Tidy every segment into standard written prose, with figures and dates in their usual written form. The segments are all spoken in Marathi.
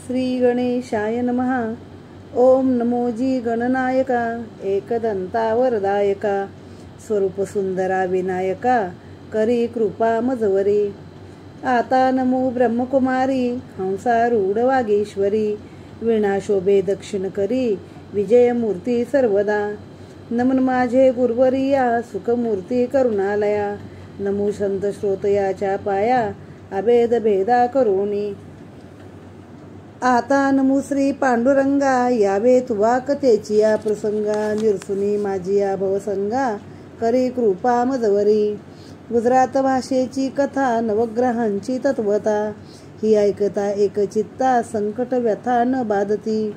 श्री गणेशाय नमः. ओम नमो जी गणनायका एकदंता वरदायका स्वरूप सुंदरा विनायका करी कृपा मजवरी. आता नमो ब्रह्मकुमारी हंसारूढ वागीश्वरी वीणा शोभे दक्षिण करी विजयमूर्ती सर्वदा. नमन माझे गुरुवरिया सुखमूर्ती करुणालया नमो संत श्रोतयाच्या पाया अभेद भेदा करुणी. आता नमो श्री पांडुरंगा यावे तुवा कथेची या प्रसंगा निरसुनी माझी या भवसंगा करी कृपा मजवरी. गुजरात भाषेची कथा नवग्रहांची तत्वता ही ऐकता एकचित्ता संकट व्यथा न बाधती.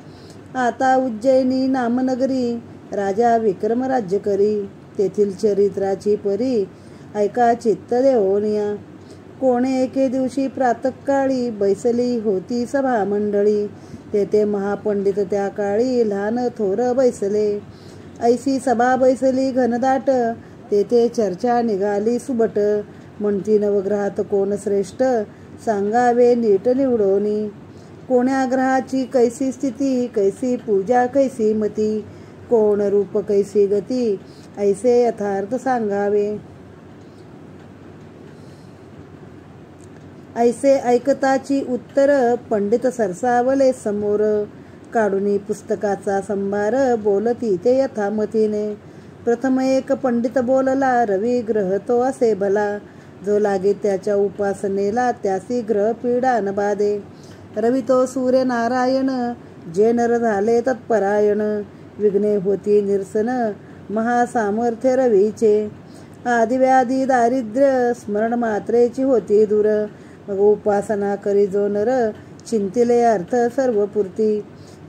आता उज्जैनी नामनगरी राजा विक्रम राज्य करी तेथील चरित्राची परी ऐका चित्त देवोनिया. कोणे एके दिवशी प्रातःकाळी बैसली होती सभा मंडळी तेथे महापंडित त्या काळी लहान थोर बैसले. ऐसी सभा बैसली घनदाट तेथे चर्चा निघाली सुबट. म्हणती नवग्रहात कोण श्रेष्ठ सांगावे नीट निवडोनी. कोण्या ग्रहाची कैसी स्थिती कैसी पूजा कैसी मती कोण रूप कैसी गती ऐसे यथार्थ सांगावे. ऐसे ऐकताची उत्तर पंडित सरसावले समोर काढूनी पुस्तकाचा संभार बोलती ते यथामतीने. प्रथम एक पंडित बोलला रवी ग्रह तो असे भला जो लागे त्याच्या उपासनेला त्यासी ग्रह पीडा न बाधे. रवी तो सूर्यनारायण जे नर झाले तत्परायण विघ्ने होती निरसन महासामर्थ्य रवीचे. आदिव्याधी दारिद्र्य स्मरण मात्रेची होती दूर मग उपासना करी जो नर चिंतिले अर्थ सर्व पूर्ती.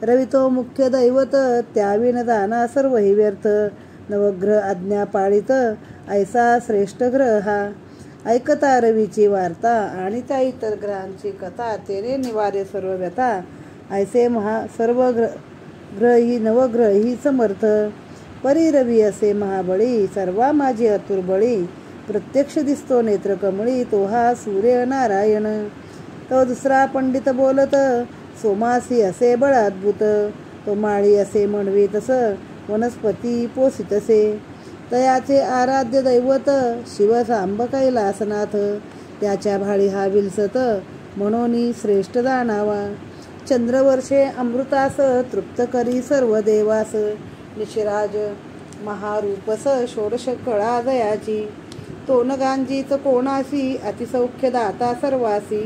रवी तो मुख्य दैवत त्याविन जाना सर्वही व्यर्थ. नवग्रह आज्ञा पाळित ऐसा श्रेष्ठ ग्रह हा. ऐकता रवीची वार्ता आणि त्या इतर ग्रहांची कथा तेने निवारे सर्व व्यथा. ऐसे सर्व ग्रही नवग्रही समर्थ परी रवी असे महाबळी सर्वा माझी अतुर्बळी. प्रत्यक्ष दिसतो नेत्र कमळी तो हा सूर्य नारायण. तो दुसरा पंडित बोलत सोमासी असे बळ अद्भुत तो माळी असे म्हणवी तस वनस्पती पोसितसे. तयाचे आराध्य दैवत शिव सांब कैलासनाथ त्याच्या भाळी हा विलसत म्हणून श्रेष्ठ जाणावा. चंद्रवर्षे अमृतास तृप्त करी सर्व देवास निशिराज महारूपस षोडश कळा दयाची. तो न गांजीत कोणासी अतिसौख्य दाता सर्वासी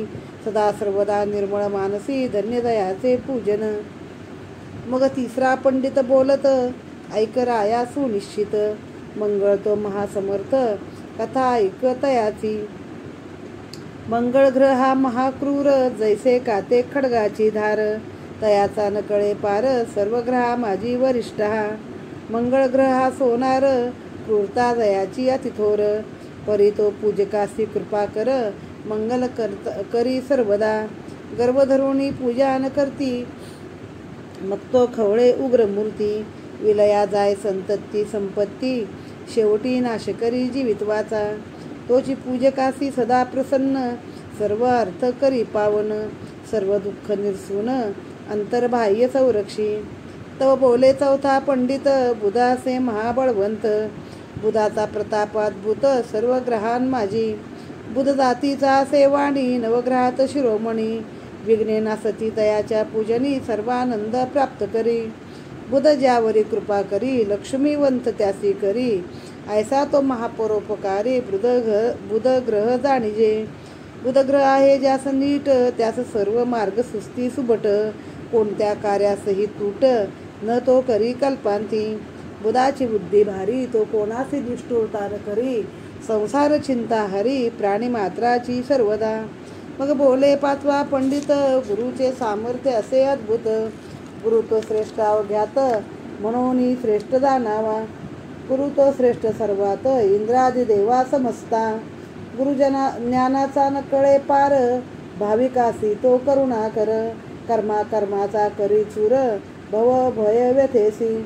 सदा सर्वदा निर्मळ मानसी धन्य दयाचे पूजन. मग तिसरा पंडित बोलत ऐक राया सुनिश्चित मंगळ तो महासमर्थ कथा ऐक तयाची. मंगळ ग्रह हा महाक्रूर जैसे काते खडगाची धार तयाचा न कळे पार सर्व ग्रहा माझी वरिष्ठ हा. मंगळ ग्रह हा सोनार क्रूरता दयाची अतिथोर परी तो पूजकासी कृपा कर मंगल करी सर्वदा. गर्भ धरुणी पूजा न करती मग तो खवळे उग्र मूर्ती. विलया जाय संतती संपत्ती शेवटी नाश करी जीवितवाचा. तोची पूजकासी सदा प्रसन्न सर्व अर्थ करी पावन सर्व दुःख निरसून अंतर्बाह्य संरक्षी. तव बोले चौथा पंडित बुधासे महाबळवंत बुधाचा प्रताप अद्भुत सर्व ग्रहां माझी. बुध जातीचा सेवाणी नवग्रहात शिरोमणी विघ्ने नासती तयाच्या पूजनी सर्वानंद प्राप्त करी. बुध ज्यावरी कृपा करी लक्ष्मीवंत त्यासी करी ऐसा तो महापरोपकारी बुध ग्रह जाणीजे. बुध ग्रह आहे ज्यास नीट त्यास सर्व मार्ग सुस्ती सुबट कोणत्या कार्यासही तूट न तो करी कल्पांती. बुधाची बुद्धी भारी तो कोणासी दुष्टता न करी संसार चिंता हरी प्राणी मात्राची सर्वदा. मग बोले पाचवा पंडित गुरुचे सामर्थ्य असे अद्भुत गुरु तो श्रेष्ठ अवघ्यात म्हणून श्रेष्ठ जाणावा. गुरु तो श्रेष्ठ सर्वात इंद्रादी देवा समजता. गुरुजना ज्ञानाचा न कळे पार भाविकासी तो करुणा कर. कर्माचा करी चूर भव भय व्यथेसी.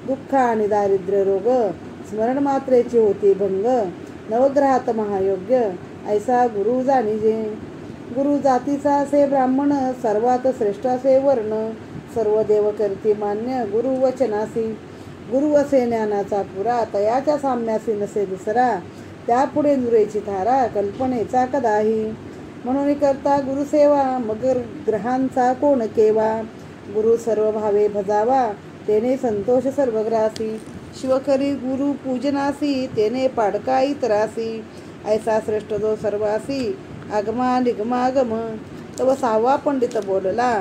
दुःख आणि दारिद्र्य रोग स्मरण मात्रेची होती भंग. नवग्रहात महायोग्य ऐसा गुरु जाणीजे. गुरु जातीचा असे ब्राह्मण, सर्वात श्रेष्ठ असे वर्ण, सर्व देव करती मान्य गुरु वचनासी. गुरु असे ज्ञानाचा पुरा, तयाच्या साम्यासी नसे दुसरा, त्यापुढे नुरेची थारा, कल्पनेचा कदाही. म्हणून करता गुरुसेवा, मगर ग्रहांचा कोण केवा, गुरु सर्व भावे भजावा, तेने संतोष सर्वग्रासी. शिवकरी गुरु पूजनासी, तेने पाडका इतरासी, ऐसा श्रेष्ठ जो सर्वासी, आगमा निगमागम. तव 6वा पंडित बोलला,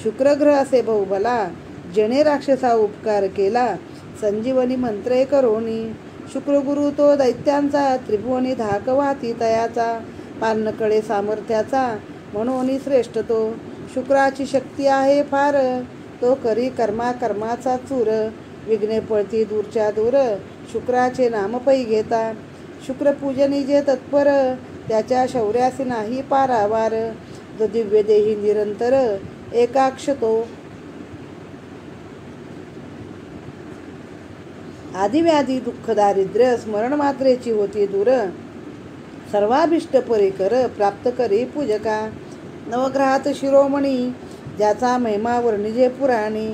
शुक्रग्रह असे बहुबला, जेणे राक्षसा उपकार केला, संजीवनी मंत्रे करोनी. शुक्रगुरु तो दैत्यांचा, त्रिभुवनी धाक वाहती तयाचा, पालनकडे सामर्थ्याचा, म्हणून श्रेष्ठ तो. शुक्राची शक्ती आहे फार, तो करी कर्माचा चूर, विघ्ने पळती दूरच्या दूर, शुक्राचे नाम पै घेता. शुक्रपूजनी जे तत्पर, त्याच्या शौर्यासी नाही पारावार, जो दिव्य देही निरंतर, एकाक्ष तो. आदिव्याधी दुःख दारिद्र्य, स्मरण मात्रेची होती दूर, सर्वाभिष्ट परिकर, प्राप्त करी पूजका. नवग्रहात शिरोमणी, ज्याचा महिमा वर्णिजे पुराणी,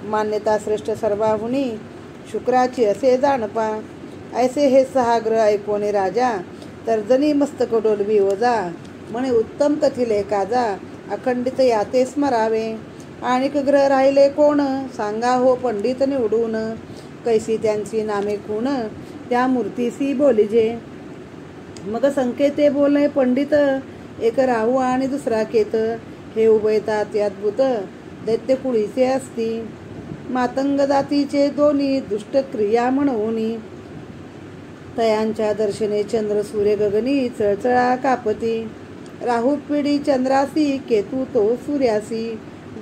मान्यता श्रेष्ठ सर्वाहुनी, शुक्राची असे जाणपा. ऐसे हे 6 ग्रह ऐकोने राजा, तर्जनी मस्तक डोलवी ओजा, म्हणे उत्तम कथिले काजा, अखंडित याते स्मरावे. आणिक ग्रह राहिले कोण, सांगा हो पंडित निवडून, कैसी त्यांची नामे खूण, त्या मूर्तीसी बोलिजे. मग संकेते बोले पंडित, एक राहू आणि दुसरा केत, हे उभयतात अद्भुत, दैत्य कुळीचे असती, मातंग जातीचे दोन्ही, दुष्ट क्रिया म्हणूनी. तयांच्या दर्शने चंद्र सूर्य गगनी, चळचळा कापती, राहू पिढी चंद्रासी, केतू तो सूर्यासी,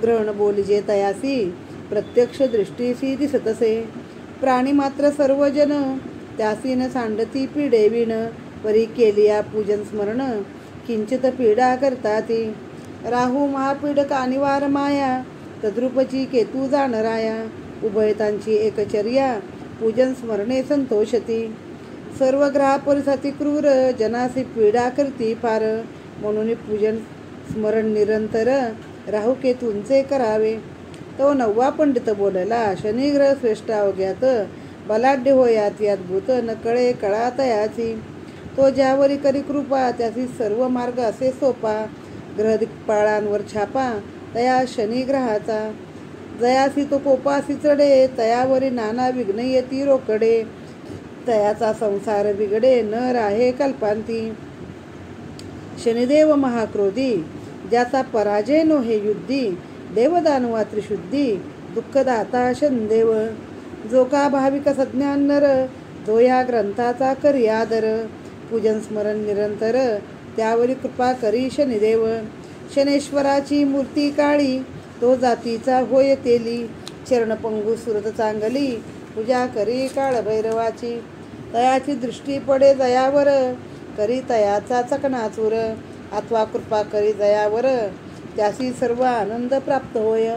ग्रहण बोलिजे तयासी, प्रत्यक्ष दृष्टीसी दिसतसे. प्राणी मात्र सर्वजन, त्यासीन सांडती पिढे विण, परी केलिया पूजन स्मरण, किंचित पीडा करताती. राहू महापीड कानिवार माया, तद्रूपची केतू जाणराया, उभयतांची एकचर्या, पूजन स्मरणे संतोषती. सर्व ग्रहा परिसती क्रूर, जनासी पीडा करती फार, म्हणून पूजन स्मरण निरंतर, राहू केतूंचे करावे. तो 9वा पंडित बोलला, शनिग्रह श्रेष्ठ अवघ्यात, बलाढ्य होयाती अद्भुत, नकळे कळा तयाची. तो ज्यावरी करी कृपा, त्याची सर्व मार्ग असे सोपा, ग्रह दिक्पाळांवर छापा, तया शनिग्रहाचा. जयासी तो कोपासी चढे, तयावरी नाना विघ्न येती रोकडे, तयाचा संसार बिघडे, न राहे कल्पांती. शनिदेव महाक्रोधी, ज्याचा पराजय नो हे युद्धी, देवदानवा त्रिशुद्धी, दुःखदाता शनिदेव. जो का भाविक सज्ञान नर, जो या ग्रंथाचा करी आदर, पूजन स्मरण निरंतर, त्यावरी कृपा करी शनिदेव. शनेश्वराची मूर्ती काळी, तो जातीचा होय तेली, चरणपंगू सुरत चांगली, पूजा करी काळभैरवाची. तयाची दृष्टी पडे जयावर, करी तयाचा चकनाचूर, अथवा कृपा करी जयावर, त्यासी सर्व आनंद प्राप्त होय.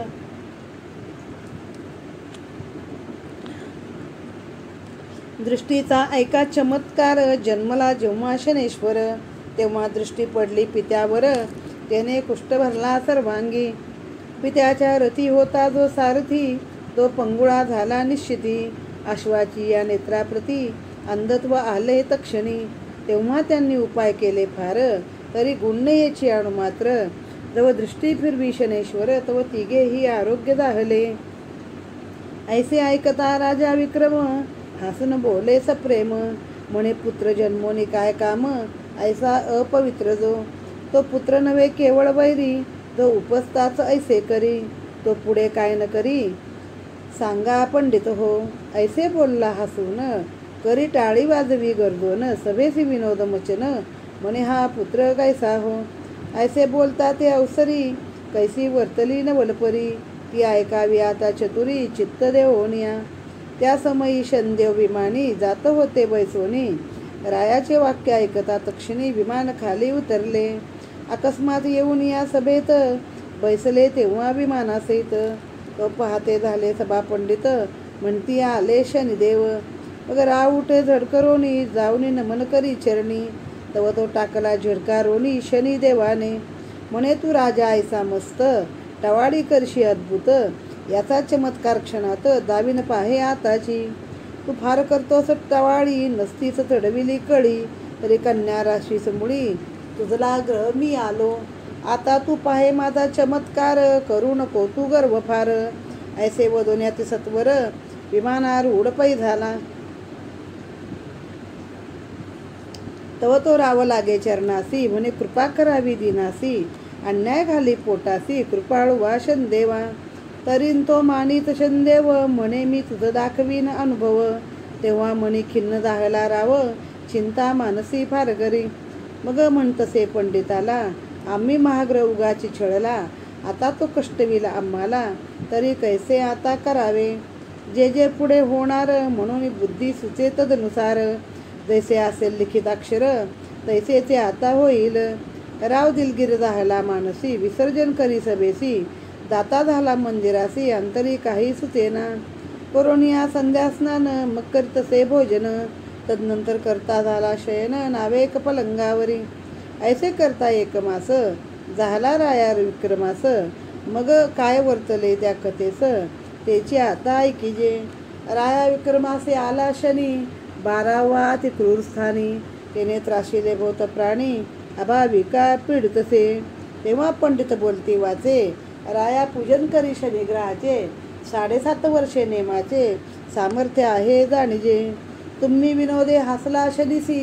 दृष्टीचा ऐका चमत्कार, जन्मला जेव्हा शनेश्वर, तेव्हा दृष्टी पडली पित्यावर, त्याने कुष्ठ भरला सर्वांगी. पित्याच्या रथी होता जो सारथी, तो पंगुळा झाला निश्चिती, अश्वाची या नेत्राप्रती अंधत्व आले तक्षणी. तेव्हा त्यांनी उपाय केले फार, तरी गुण्येची आणू मात्र, जव दृष्टी फिरवी शनेश्वर, तव तिघेही आरोग्य दाहले. ऐसे ऐकता राजा विक्रम, हसून बोले सप्रेम, म्हणे पुत्र जन्मोनी काय काम, ऐसा अपवित्र जो, तो पुत्र नव्हे केवळ वैरी, जो उपस्ताच ऐसे करी, तो पुढे काय न करी, सांगा पंडित हो. ऐसे बोलला हसून, करी टाळी वाजवी गर्दोन, सभेसी विनोद मचन, म्हणे हा पुत्र कैसा हो. ऐसे बोलता ते अवसरी, कैसी वर्तली नवलपरी, ती ऐकावी आता चतुरी, चित्त देवोनिया. त्या समयी शनदेव विमानी, जात होते बैसोनी, रायाचे वाक्य ऐकता तक्षणी विमान खाली उतरले. अकस्मात येऊन या सभेत, बैसले तेव्हा विमानासहित. तो पाहते झाले सभा पंडित, म्हणती आले शनिदेव. मग राव उठे झडकरोनी, जाऊनी नमन करी चरणी, तव तो टाकला झिडका रोनी शनिदेवाने. म्हणे तू राजा ऐसा मस्त, टवाळी करशी अद्भुत, याचा चमत्कार क्षणात दावीन पाहे आताची. तू फार करतोस टवाळी, नसतीच चढविली कळी, तरी कन्या राशीस मुळी, तुझला ग्रह मी आलो. आता तू पाहे माझा चमत्कार, करू नको तू गर्व फार. ऐसे वदोन्यात सत्वर, विमानारूढ पै झाला. तव तो राव लागे चरणासी, म्हणे कृपा करावी दिनासी, अन्याय घाली पोटासी, कृपाळू वा शंदेवा. तरीन तो मानित शंदेव, म्हणे मी तुझं दाखवीन अनुभव. तेव्हा म्हणे खिन्न झाला राव, चिंता मानसी फार करी. मग म्हणतसे पंडिताला, आम्ही महाग्रह उगाची छळला, आता तो कष्टविला आम्हाला, तरी कैसे आता करावे. जे जे पुढे होणार, म्हणून बुद्धी सुचे तदनुसार. जैसे असेल लिखित अक्षर, तैसे ते आता होईल. राव दिलगीर झाला मानसी, विसर्जन करी सभेसी, दाता झाला मंदिरासी, अंतरी काही सुचेना. करोनिया संध्या स्नान, मग करीतसे भोजन, तदनंतर करता झाला शयन, नावे एक पलंगावरी. ऐसे करता एक मास, झाला राया विक्रमास. मग काय वर्तले त्या कथेस, त्याची आता ऐकिजे. राया विक्रमासे आला शनी, 12वा ती क्रूर स्थानी. तेने त्राशिले भोत प्राणी, अभाविका पीडितसे. तेव्हा पंडित बोलती वाचे, राया पूजन करी शनिग्रहाचे. 7.5 वर्षे नेमाचे, सामर्थ्य आहे जाणीजे. तुम्ही विनोदे हसला शनीसी,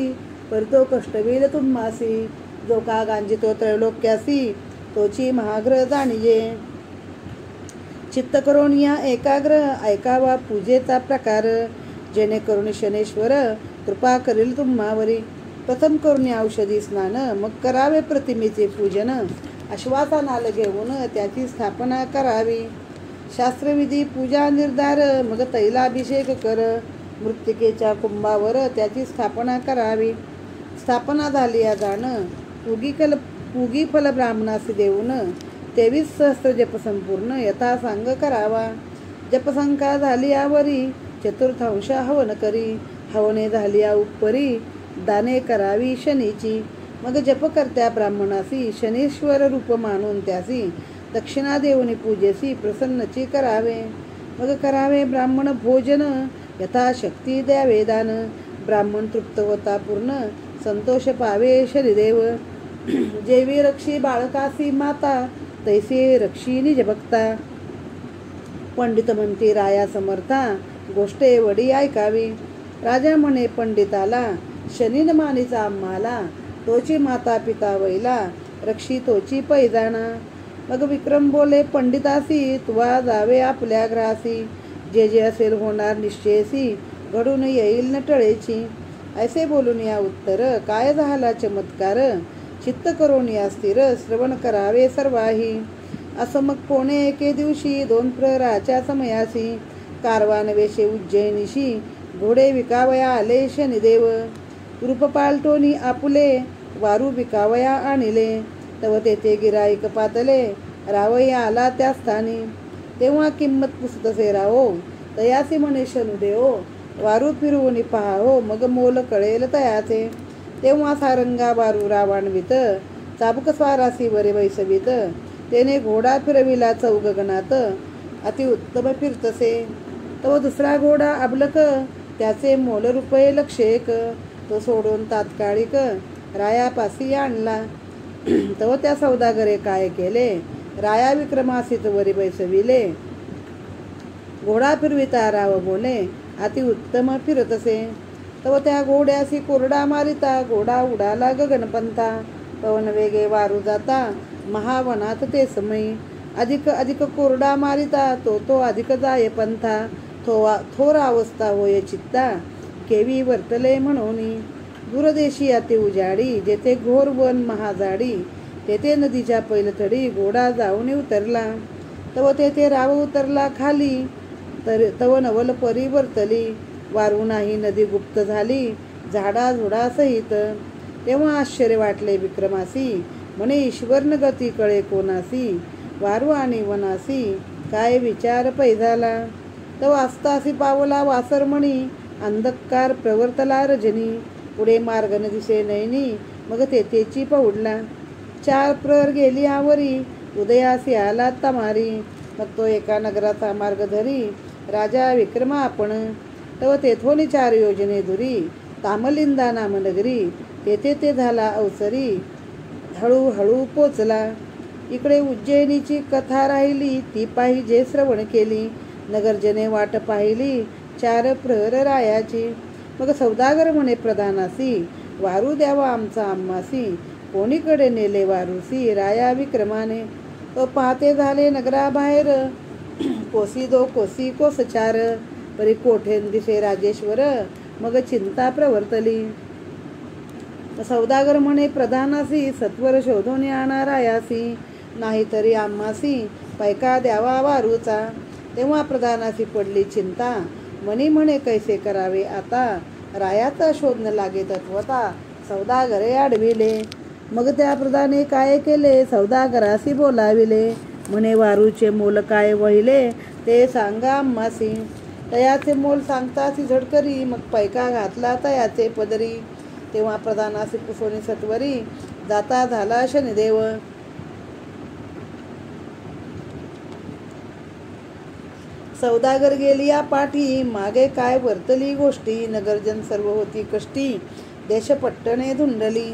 परतो कष्टवील तुम्हासी. जो का गांजितो त्रैलोक्यासी, तोची महाग्रह जाणीजे. चित्त करून या एकाग्र, ऐकावा पूजेचा प्रकार. जेणेकरून शनेश्वर कृपा करील तुम्हावरी. प्रथम करून औषधी स्नान, मग करावे प्रतिमेचे पूजन. आश्वासनाला घेऊन त्याची स्थापना करावी. शास्त्रविधी पूजा निर्धार, मग तैलाभिषेक कर. मृत्तिकेच्या कुंभावर त्याची स्थापना करावी. स्थापना झाली या जाण, पूगी फल ब्राह्मणास देऊन 23 सहस्त्र जप संपूर्ण यथासांग करावा. जपसंख्या झाली यावरी, चतुर्थांश हवन करी. हवने झाली या उपरी, दाने करावी शनीची. मग जपकर्त्या ब्राह्मणासी शनीश्वर रूप मानून त्यासी दक्षिणा देऊनी पूजेसी प्रसन्नची करावे. मग करावे ब्राह्मण भोजन, यथाशक्ती द्यावे दान. ब्राह्मण तृप्त होता पूर्ण, संतोष पावे शनिदेव. जेवी रक्षी बाळकासी माता, तैसे रक्षी निज भक्ता. पंडित म्हणते राया समर्था, गोष्ट एवढी ऐकावी. राजा म्हणे पंडिताला, शनीन मानीचा आम्हाला, तोची माता पिता वैला, रक्षी तोची पैजाणा. मग विक्रम बोले पंडितासी, तुवा जावे आपल्या ग्रासी. जे जे असेल होणार निश्चयसी, घडून येईल न टळेची. ऐसे बोलून या उत्तर, काय झाला चमत्कार. चित्त करून या स्थिर, श्रवण करावे सर्वाही. असं मग कोणे एके दिवशी 2 प्रहराच्या समयासी, कारवान वेशे उज्जैनीशी, घोडे विकावया आले शनिदेव. रूप पालटोनी आपुले, वारू विकावया आणिले. तव तेथे गिराईक पातले, रावया आला त्या स्थानी. तेव्हा किंमत पुसतसे राहो, तयासी म्हणे शनुदेव. वारू फिरवून पहाहो, मग मोल कळेल तयाचे. तेव्हा सारंगा वारू रावाणवित, चाबुक स्वारासी वरे वैसवित. तेने घोडा फिरविला चौगगनात, अतिउत्तम फिरतसे. तो दुसरा घोडा अबलक, त्याचे मोल रुपये 1,00,000. तो सोडून तात्कालिक रायापासी आणला. तो त्या सौदागरे काय केले, राया विक्रमासीत वरी बैसविले. घोडा फिरविता राव बोले, अतिउत्तम फिरतसे. तो त्या घोड्यासी कोरडा मारिता, घोडा उडाला गगनपंथा. पवन वेगे वारू जाता, महावनात ते समयी. अधिक अधिक कोरडा मारिता, तो अधिक जाय पंथा. थोर अवस्था होय चित्ता, केवी वर्तले म्हणून. दूरदेशी अति उजाडी, जेथे घोर वन महाजाडी. तेथे नदीच्या पैलथडी, घोडा जाऊन उतरला. तव तेथे राव उतरला खाली, तव नवल परिवर्तली. वारू नाही नदी गुप्त झाली, झाडा झुडा सहित. तेव्हा आश्चर्य वाटले विक्रमासी, म्हणे ईश्वर न गती कळे कोणासी. वारू आणि वनासी, काय विचार पैजाला. तव आस्तासी पावला वासरमणी, अंधकार प्रवर्तला रजनी. पुढे मार्ग न दिसे नयनी, मग तेथेची पौडला. 4 प्रहर गेली आवरी, उदयासी आला तमारी. मग तो एका नगराचा मार्ग धरी, राजा विक्रमा आपण. तव तेथोनी 4 योजने दुरी, तामलिंदा नाम नगरी. तेथे ते झाला अवसरी, हळूहळू पोचला. इकडे उज्जैनीची कथा राहिली, ती पाहिजे श्रवण केली. नगरजने वाट पाहिली, 4 प्रहर रायाची. मग सौदागर म्हणे प्रधानासी, वारू द्यावा आमचा आम्हासी. कोणीकडे नेले वारूसी, राया विक्रमाने. तो पाहते झाले नगराबाहेर, कोसी 2 कोसी कोस 4. परी कोठेन दिसे राजेश्वर, मग चिंता प्रवर्तली. सौदागर म्हणे प्रधानासी, सत्वर शोधून आणा रायासी. नाहीतरी आम्हासी पैका द्यावा वारूचा. तेव्हा प्रधानासी पडली चिंता, मनी म्हणे कैसे करावे आता. रायाचा शोधन लागे तत्वता, सौदागरे आडविले. मग त्या प्रधाने काय केले, सौदागरासी बोलाविले. म्हणे वारूचे मोल काय वहिले, ते सांगा आम्हासी. तयाचे मोल सांगतासी झडकरी, मग पैका घातला तयाचे पदरी. तेव्हा प्रधानासी पुसोनी सत्वरी, जाता झाला शनिदेव. सौदागर गेली या पाठी, मागे काय वर्तली गोष्टी. नगरजन सर्व होती कष्टी, देशपट्टणे धुंडली.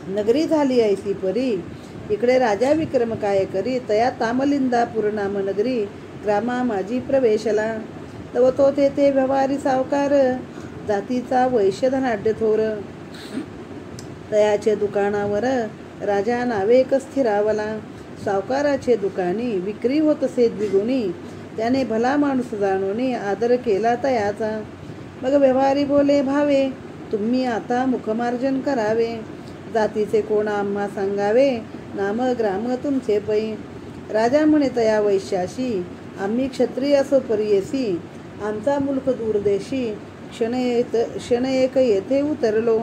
नगरी झाली ऐसी परी, इकडे राजा विक्रम काय करी. तया तामलिंदापूर नाम नगरी, ग्रामा माझी प्रवेशला. तव तो तेथे व्यवहारी सावकार, जातीचा वैश्य धनाढ्य थोर. तयाचे दुकानावर राजा नावेक स्थिरावला. सावकाराचे दुकानी विक्री होतसे द्विगुणी. त्याने भला माणूस जाणूनी, आदर केला तयाचा. मग व्यवहारी बोले भावे, तुम्ही आता मुखमार्जन करावे. जातीचे कोण आम्हा सांगावे, नाम ग्राम तुमचे पै. राजा म्हणे तया वैश्याशी, आम्ही क्षत्रिय असो परियेसी. आमचा मुलक दूरदेशी, क्षण एक येथे उतरलो.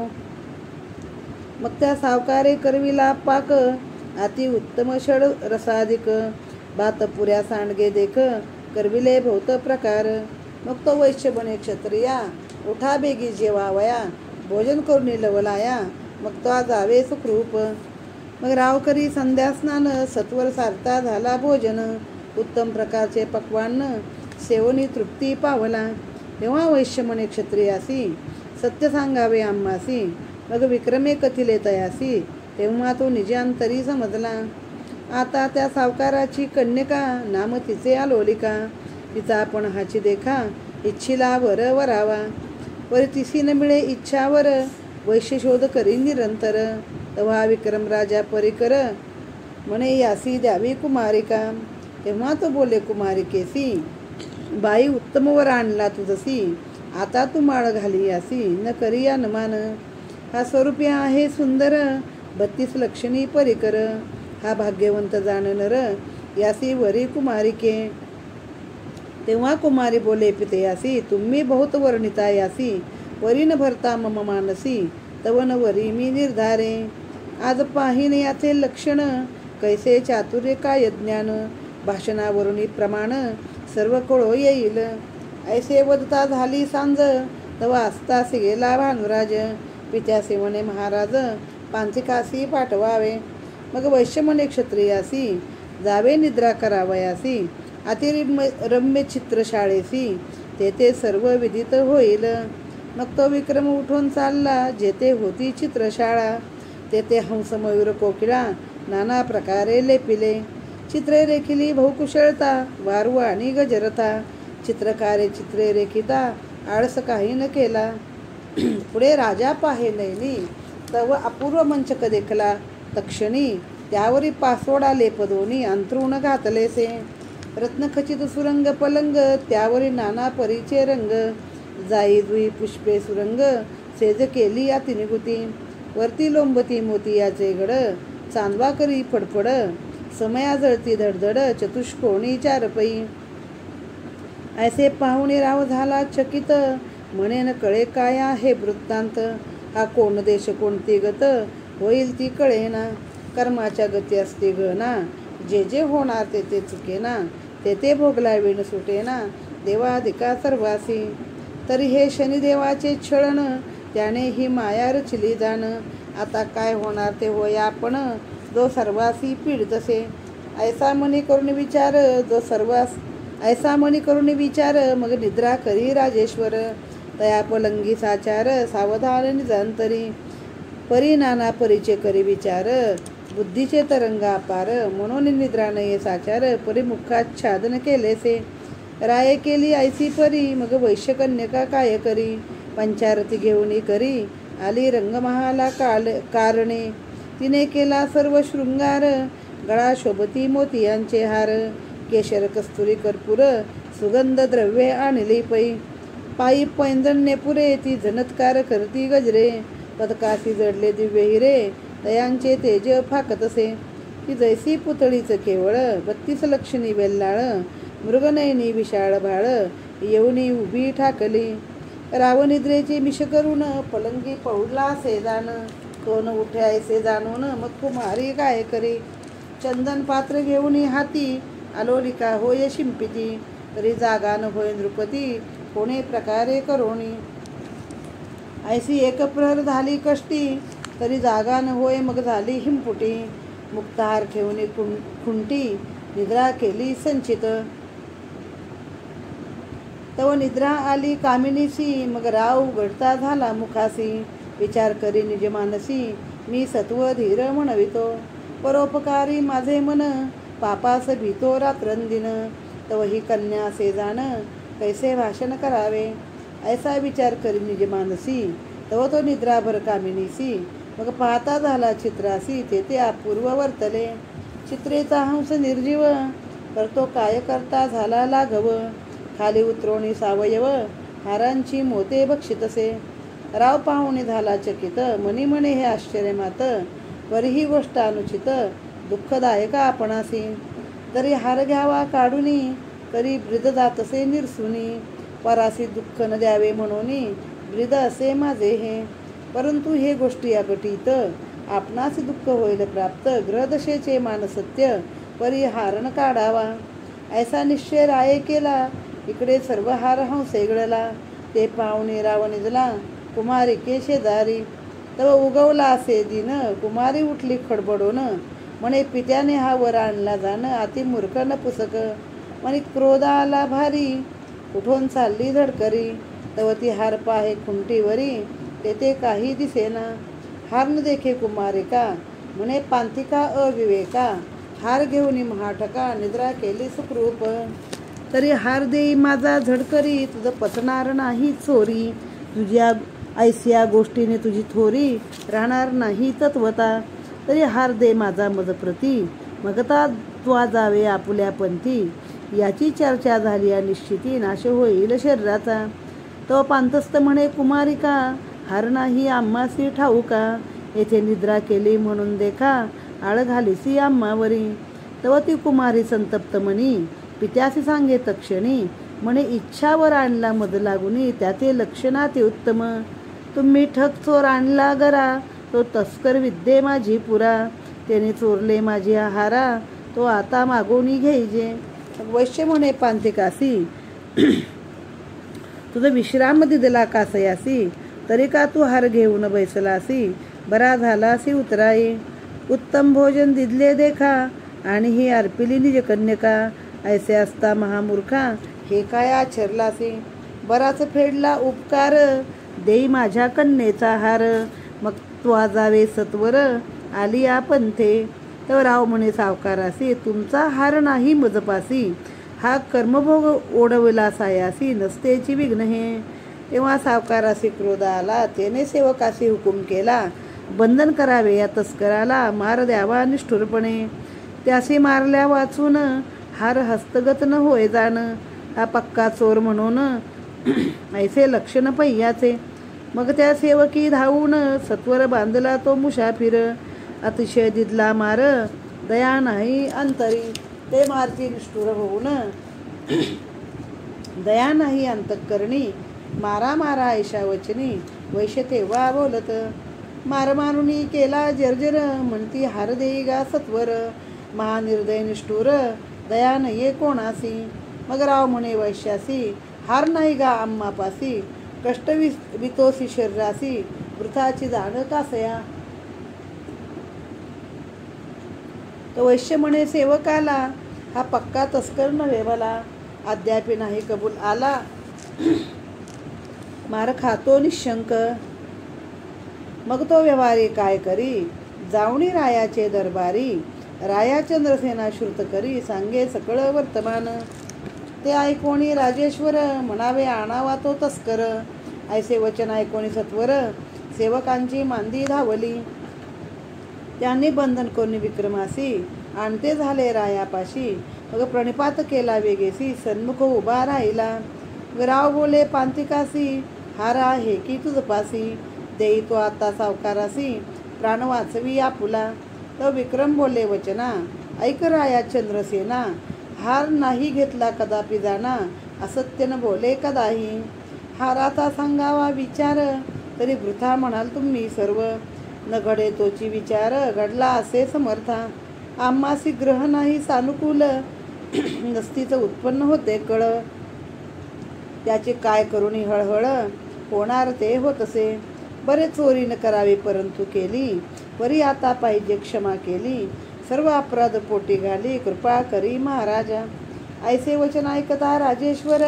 मग त्या सावकारे करविला पाक, अति उत्तम षड रसाधिक. भात पुऱ्या सांडगे देख, करविले बहुत प्रकार. मग तो वैश्य बने क्षत्रिया, उठा बेगी जेवावया. भोजन करून लवलाया, मग तो जावे सुखरूप. मग राव करी संध्या स्नान, सत्वर सारता झाला भोजन. उत्तम प्रकारचे पक्वान्न, सेवनी तृप्ती पावला. तेव्हा वैश्य म्हणे क्षत्रियासी, सत्य सांगावे आम्हासी. मग विक्रमे कथिले तयासी, तेव्हा तो निजांतरी समजला. आता त्या सावकाराची कन्यका, नाम तिचे आलोलिका. तिचा आपण हाची देखा, इच्छिला वर वरावा. वर तिसी न मिळे इच्छावर, वैश्य शोध करी निरंतर. तेव्हा विक्रम राजा परिकर, म्हणे यासी द्यावी कुमारिका. तेव्हा तो बोले कुमारिकेसी, बाई उत्तम वर आणला तुझसी. आता तू माळ घाली यासी, न करी या नमान. हा स्वरूपी आहे सुंदर, 32 लक्षणी परिकर. हा भाग्यवंत जाणनर, यासी वरी कुमारिके. तेव्हा कुमारी बोले पितयासी, तुम्ही बहुत वर्णिता यासी. वरी न भरता मम मानसी, तव न वरी मी निर्धारे. आज पाहीन याचे लक्षण, कैसे चातुर्य काय ज्ञान. भाषणावरुनी प्रमाण, सर्व कळो येईल. ऐसे वदता झाली सांज, तवा असतासी गेला भानुराज. पित्यासी म्हणे महाराज, पांचिकासी पाठवावे. मग वैश्य म्हणे क्षत्रियासी, जावे निद्रा करावयासी. रम्य चित्रशाळेसी, तेथे सर्व विदित होईल. मग तो विक्रम उठून चालला, जेथे होती चित्रशाळा. तेथे हंस मयूर कोकिळा, नाना प्रकारे लेपिले. चित्रे रेखिली बहुकुशळता, वारू आणि गजरता. चित्रकारे चित्रे रेखिता, आळस काही न केला. पुढे राजा पाहे नयनी, तव अपूर्व मंचक देखला. तक्षणी त्यावरी पासोडा लेपदोनी, अंथरुण घातलेसे. रत्नखचित सुरंग पलंग, त्यावरी नाना परीचे रंग. जाई जुई पुष्पे सुरंग, सेज केली या तिनिगुती. वरती लोंबती मोतियाचे गड, चांदवा करी फडफड. समया जळती धडधड, चतुष्कोणी 4 पै. ऐसे पाहुणे राव झाला चकित, म्हणेन कळे काय आहे वृत्तांत. हा कोण देश कोणती गत, होईल ती कळेना. कर्माच्या गती असते गणा, जे जे होणार ते चुकेना. ते भोगला विण सुटेना, देवाधिका सर्वासी. तरी हे शनिदेवाचे छळण, त्याने ही माया रचिली जाण. आता काय होणार ते होय आपण, जो सर्वासी पीडितसे. ऐसा मनी करून विचार जो सर्वास ऐसा मनी करून विचार मग निद्रा करी राजेश्वर. तया पलंगी साचार सावधान निजांतरी. परी नाना परीचे करी विचार बुद्धीचे तरंगा पार. म्हणून निद्रा नये साचार परी मुखाच्छादन केलेसे. राये केली ऐसी परी मग वैश्यकन्यका काय करी. पंचारती घेऊन करी आली रंगमहाला कारणे. तिने केला सर्व शृंगार गळा शोभती मोतियांचे हार. केशर कस्तुरी कर्पूर सुगंध द्रव्ये आणली पै. पायी पैंजण्य पुरे ती झणत्कार करती गजरे. पदकासी जडले दिव्य हिरे तयांचे तेज फाकतसे. ती जैसी पुतळीच केवळ 32 लक्षणी वेल्लाळ. मृगनयनी विशाळ भाळ येऊनी उभी ठाकली. रावनिद्रेचे मिश करून पलंगी पौडला सेजान. तोन उठे ऐसे जाणून मग कुमारी काय करी. चंदन पात्र घेऊन हाती आलोलिका होय शिंपिती. तरी जागा न होय नृपती कोणे प्रकारे करोणी. ऐसी एक प्रहर झाली कष्टी तरी जागा न होय मग झाली हिंपुटी. मुक्ताहार ठेवणी खुंटी निद्रा केली संचित. तव निद्रा आली कामिनीसी मग राव उघडता झाला मुखासी. विचार करी निज मानसी मी सत्व धीर म्हणवितो. परोपकारी माझे मन पापास भीतो रात्रंदिन. तव ही कन्या से जाण कैसे भाषण करावे. ऐसा विचार करी निज मानसी तव तो निद्राभर कामिनीसी. मग पाहता झाला चित्रासी तेथे अपूर्व वर्तले. चित्रेचा हंस निर्जीव करतो काय करता झाला लाघव. खाली उतरवणी सावयव हारांची मोते बक्षितसे. राव पाहुणे झाला चकित मनी म्हणे हे आश्चर्य मात. परी ही गोष्ट अनुचित दुःखदायका आपणासी. तरी हार घ्यावा काढुनी तरी ब्रिद जातसे निरसुनी. परासी दुःख न द्यावे म्हणून ब्रिद असे माझे हे. परंतु हे गोष्टी अघटित आपणास दुःख होईल प्राप्त. ग्रहदशेचे मान सत्य परी हारण काढावा. ऐसा निश्चय राये केला इकडे सर्व हार हंसे गळला. ते पाहुणे राव निजला कुमारिके शेजारी. तव उगवला असे दिन कुमारी उठली खडबडून. म्हणे पित्याने हा वर आणला जाण अति मूर्ख न पुसक. म्हणे क्रोध आला भारी उठून चालली धडकरी. तव ती हार पाहे खुंटीवरी तेथे काही दिसेना. हार न देखे कुमारिका म्हणे पांथिका अविवेका. हार घेऊन महाठका निद्रा केली सुखरूप. तरी हार देई माझा झडकरी तुझं पचणार नाही चोरी. तुझ्या ऐसिया गोष्टीने तुझी थोरी राहणार नाही तत्वता. तरी हार दे माझा मजप्रती मगता त्वा जावे आपुल्या पंथी. याची चर्चा झाली निश्चिती नाश होईल शरीराचा. तो पांतस्थ म्हणे कुमारिका हार नाही आम्हासी ठाऊका. येथे निद्रा केली म्हणून देखा आळ घालीसी आम्हावरी. तव ती कुमारी संतप्त म्हणी पित्यासी सांगे तक्षणी. म्हणे इच्छावर आणला मद लागुनी त्याचे लक्षणा ते उत्तम. तुम्ही ठग चोर आणला गरा तो तस्कर विद्ये माझी पुरा. त्याने चोरले माझी आहारा तो आता मागोनी घ्यायचे. वैश्य म्हणे पांथिकासी तुझं विश्राम दिदला कासयासी. तरी का तू हार घेऊन बैसलासी बरा झालासी उतराई. उत्तम भोजन दिदले देखा आणि ही अर्पिली निज कन्यका. ऐसे असता महामूर्खा हे काय आचरलासी. बराच फेडला उपकार देई माझ्या कन्येचा हार. मग त्वा जावे सत्वर आली या पंथे. तर राव म्हणे सावकारासी तुमचा हार नाही मजपासी. हा कर्मभोग ओढविला सायासी नसतेची विघ्न हे. तेव्हा सावकारासी क्रोध आला. त्याने सेवकासी हुकूम केला बंधन करावे या तस्कराला. मार द्यावा निष्ठुरपणे. त्यासी मारल्या वाचून हार हस्तगत न होय जाण. हा पक्का चोर म्हणून ऐसे लक्षण पहियाचे. मग त्या सेवकी धावून सत्वर बांधला तो मुसाफिर. अतिशय दिदला मार दया नाही अंतरी. ते मारती निष्ठुर होऊन दया नाही अंतःकरणी. मारा मारा ऐशा वचनी वैश्य तेव्हा बोलत. मार मारुनी केला जर्जर म्हणती हार देई गा सत्वर. महानिर्दय निष्ठुर दया नये कोणासी. मग राव म्हणे वैश्यासी हार नाही गा आम्हापासी. कष्ट वितोसी शरीरासी वृथाची जाण कासया. तो वैश्य म्हणे सेवकाला, हा पक्का तस्कर नव्हे भला, अद्याप नाही कबूल आला, मार खातो निशंक. मग तो व्यवहारी काय करी, जाऊनी रायाचे दरबारी, राया चंद्रसेना श्रुत करी, सांगे सकळ वर्तमान. ते ऐकोणी राजेश्वर, म्हणावे आणावा तो तस्कर. ऐसे वचन ऐकोणी सत्वर, सेवकांची मांदी धावली. त्यांनी बंधन करून विक्रमासी, आणते झाले रायापाशी. मग प्रणिपात केला वेगेसी, सन्मुख उभा राहिला. राव बोले पांतिकासी, हार आहे की तुझपासी, देई तो आता सावकारासी, प्राण वाचवी आपुला. तो विक्रम बोले वचना, ऐक राया चंद्रसेना, हार नाही घेतला कदापि जाना, असत्यन बोले कदाही. हाराचा सांगावा विचार, तरी वृथा म्हणाल तुम्ही सर्व. न घडे तोची विचार, घडला असे समर्था. आम्हासी ग्रह नाही सानुकूल, नसतीच उत्पन्न होते कळ. त्याचे काय करुणी हळहळ, होणार ते होतसे. बरे चोरी न करावी परंतु केली, परी आता पाहिजे क्षमा केली. सर्व अपराध पोटी घाली, कृपा करी महाराजा. ऐसे वचन ऐकता राजेश्वर,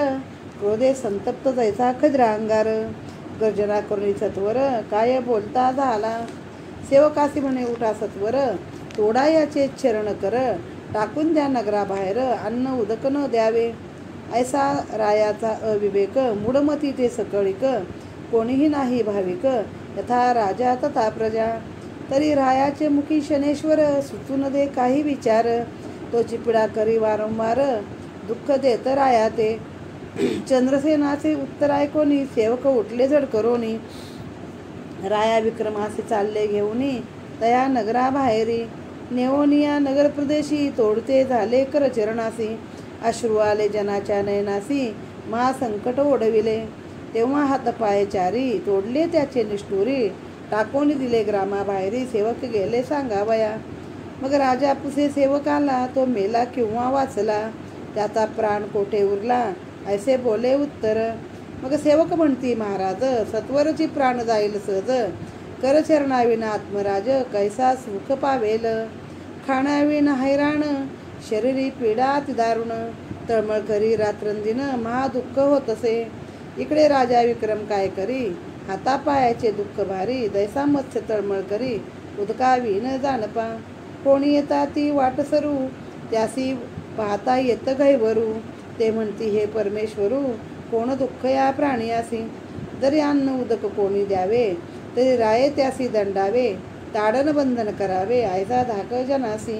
क्रोधे संतप्त जैसा खजरा अंगार. गर्जना करुणी सत्वर, काय बोलता झाला. सेवकासी म्हणे उठा सत्वर, तोडा याचे चरण कर. टाकून द्या नगराबाहेर, अन्न उदक न द्यावे. ऐसा रायाचा अविवेक, मूढमती ते सकळिक. कोणीही नाही भाविक, यथा राजा तथा प्रजा. तरी रायाचे मुखी शनेश्वर, सुचून दे काही विचार. तोची पीडा करी वारंवार, दुःख देत राया ते. चंद्रसेनाचे उत्तर ऐकोनी, सेवक उठले जड करोनी. राया विक्रमासे चालले घेऊनी, तया नगराबाहेरी. नेओनिया नगर प्रदेशी, तोडते झाले कर चरणासी. अश्रू आले जनाच्या नयनासी, महासंकट ओढविले. तेव्हा हातपाय चारी, तोडले त्याचे निष्ठुरी. टाकून दिले ग्रामाबाहेरी, सेवक गेले सांगावया. मग राजा पुसे सेवकाला, तो मेला किंवा वाचला, त्याचा प्राण कोठे उरला, ऐसे बोले उत्तर. मग सेवक म्हणती महाराज, सत्वरची प्राण जाईल सहज. करचरणाविना आत्मराज, कैसा सुख पावेल. खाण्याविना हैराण, शरीरी पीडा अति दारुण. तळमळ करी रात्रंदिन, महादुःख होतसे. इकडे राजा विक्रम काय करी, हातापायाचे दुःख भारी. दैसा मत्स्य तळमळ करी, उदकाविन जानपा. कोणी येता ती वाट सरू, त्यासी पाहता येत गैवरू. ते म्हणती हे परमेश्वरू, कोण दुःख या प्राणियासी. जरी अन्न उदक कोणी द्यावे, तरी राये त्यासी दंडावे. ताडन बंधन करावे, ऐसा धाक जनासी.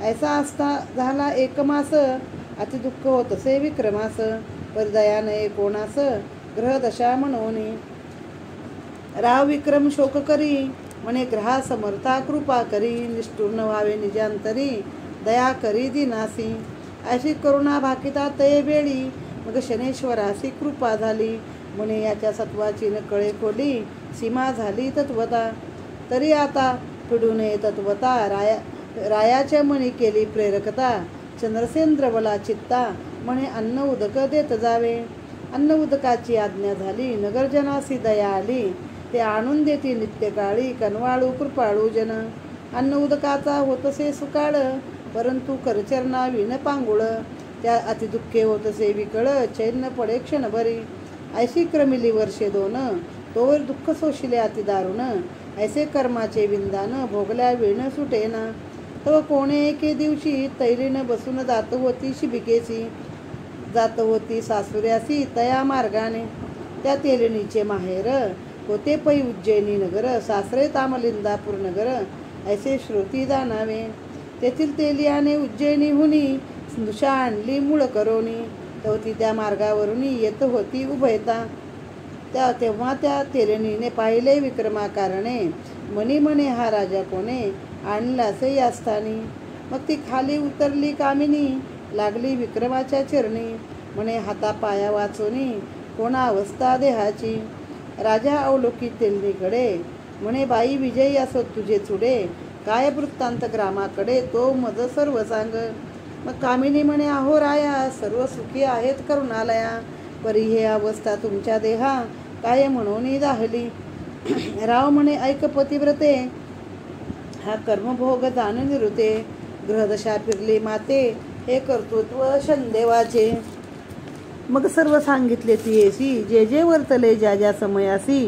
ऐसा असता झाला एक मास, अति दुःख होतसे विक्रमास. परदया नये कोणास, ग्रह दशा म्हणोनी. राव विक्रम शोक करी, म्हणे ग्रहा समर्था कृपा करी. निष्ठुर न व्हावे निजांतरी, दया करी दिनासी. अशी करुणा भाकिता तये वेळी, मग शनेश्वरासी कृपा झाली. म्हणे याच्या सत्वाची न कळे खोली, सीमा झाली तत्वता. तरी आता पिढू नये तत्वता, रायाच्या मनी केली प्रेरकता. चंद्रसेन द्रवला चित्ता, म्हणे अन्न उदक देत जावे. अन्न उदकाची आज्ञा झाली, नगरजनासी दया आली. ते आणून देती नित्यकाळी, कनवाळू कृपाळू जन. अन्न उदकाचा होतसे सुकाळ, परंतु करचरणा विन पांगुळ. त्या अतिदुःखे होतसे विकळ, चैन पडे क्षणभरी. ऐशी क्रमिली वर्षे दोन, तोवर दुःख सोशिले अति दारुण. ऐसे कर्माचे विंदान, भोगल्या विण सुटेना. तव कोणे एके दिवशी, तैलीन बसून जात होती शिबिकेसी. जात होती सासुऱ्यासी तया मार्गाने. त्या तेलिणीचे माहेर होते पै उज्जैनी नगर. सासरे तामलिंदापूर नगर, ऐसे श्रुती जाणावे. तेथील तेलियाने उज्जैनीहुनी, स्नुषा आणली मूळ करोनी. तवती त्या मार्गावरून येत होती उभयता. तेव्हा त्या तेलिणीने पाहिले विक्रमाकारणे. मनी म्हणे हा राजा कोणे, आणलासे या स्थानी. मग ती खाली उतरली कामिनी, लागली विक्रमाच्या चरणी. म्हणे हातापाया वाचोनी, कोणा अवस्था देहाची. राजा अवलोकी तेलिनीकडे, म्हणे बाई विजयी असो तुझे चुडे. काय वृत्तांत ग्रामाकडे, तो मज सर्व सांग. मग कामिनी म्हणे अहो राया, सर्व सुखी आहेत करुणालया. परी हे अवस्था तुमच्या देहा, काय म्हणून दाहली. राव म्हणे ऐक पतिव्रते, हा कर्मभोग जाण निरुते. ग्रहदशा फिरली माते, हे कर्तृत्व शनदेवाचे. मग सर्व सांगितले तियेसी, जे जे वर्तले ज्या ज्या समयासी,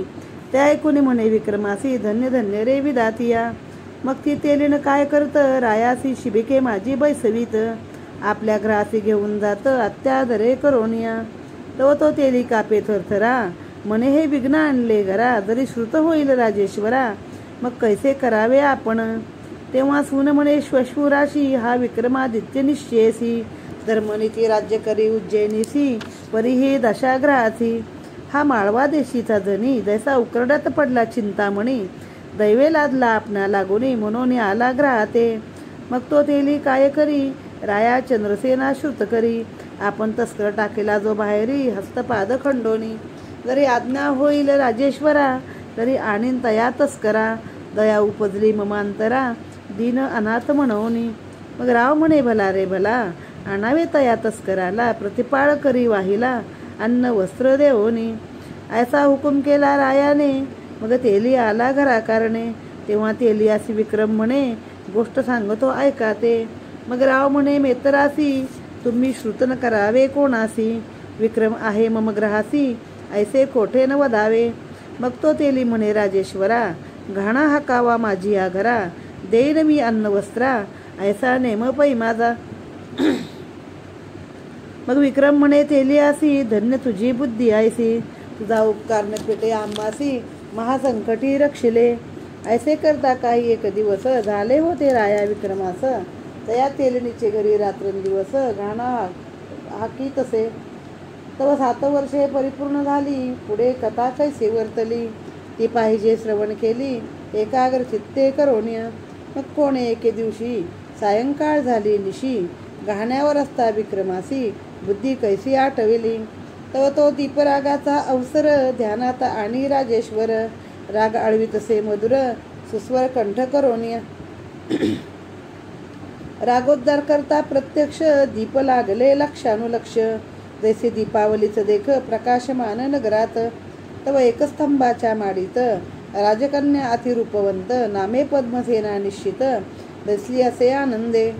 ते ऐकून म्हणे विक्रमासी, धन्य धन्य रे विधातिया. मग ती तेलीनं काय करत, रायासी शिबिके माझी बैसवीत, आपल्या ग्रासी घेऊन जात अत्यादरे करोनिया. तो तेली कापे थरथरा, म्हणे हे विघ्न आणले घरा, जरी श्रुत होईल राजेश्वरा, मग कैसे करावे आपण. तेव्हा सून म्हणे श्वशुराशी, हा विक्रमादित्य निश्चयसी, धर्मनीती राज्य करी उज्जैनीसी, परी हे दशाग्रहासी. हा माळवा देशीचा जनी, जैसा उकरड्यात पडला चिंतामणी, दैवे लादला आपणा लागुनी, म्हणून आला ग्रहाते. मग तो तेली काय करी, राया चंद्रसेना श्रुत करी, आपण तस्कर टाकेला जो बाहेरी, हस्तपाद खंडोनी. जरी आज्ञा होईल राजेश्वरा, तरी आणीन तया तस्करा, दया उपजली ममांतरा, दीन अनाथ म्हणवनी. मग राव म्हणे भला रे भला, आणावे तया तस्कराला, प्रतिपाळ करी वाहिला, अन्न वस्त्र देवोनी. ऐसा हुकुम केला रायाने, मग तेली आला घरा कारणे. तेव्हा तेली अशी विक्रम म्हणे, गोष्ट सांगतो ऐका ते. मग राव म्हणे मेतरासी, तुम्ही श्रुतन करावे कोणासी, विक्रम आहे मम ग्रहासी, ऐसे कोठे न वदावे. मग तो तेली म्हणे राजेश्वरा, घाणा हाकावा माझी या घरा, देईन मी अन्न वस्त्रा, ऐसा नेम पै माझा. मग विक्रम म्हणे तेलियासी, धन्य तुझी बुद्धी ऐसी, तुझा उपकार न पेटे आम्हासी, महासंकटी रक्षिले. ऐसे करता काही एक दिवस, झाले होते राया विक्रमास, तया तेलणीचे घरी रात्रंदिवस, घाणा हाकी तसे. तव 7 वर्षे परिपूर्ण झाली, पुढे कथा कैसे वर्तली, ती पाहिजे श्रवण केली, एकाग्र चित्ते करोनिया. मग कोणे एके दिवशी, सायंकाळ झाली निशी, घाण्यावर असता विक्रमासी, बुद्धी कैसी आठविली. तव तो दीपरागाचा अवसर, ध्यानात आणि राजेश्वर, राग आळवीतसे मधुर, सुस्वर कंठ करोनिया. रागोद्धार करता प्रत्यक्ष, दीप लागले लक्षानुलक्ष, जैसे दीपावलीच देख प्रकाशमान नगरात. तव एकस्तंभाच्या माडीत, राजकन्या अतिरूपवंत, नामे पद्मसेना निश्चित, बसली असे आनंदे.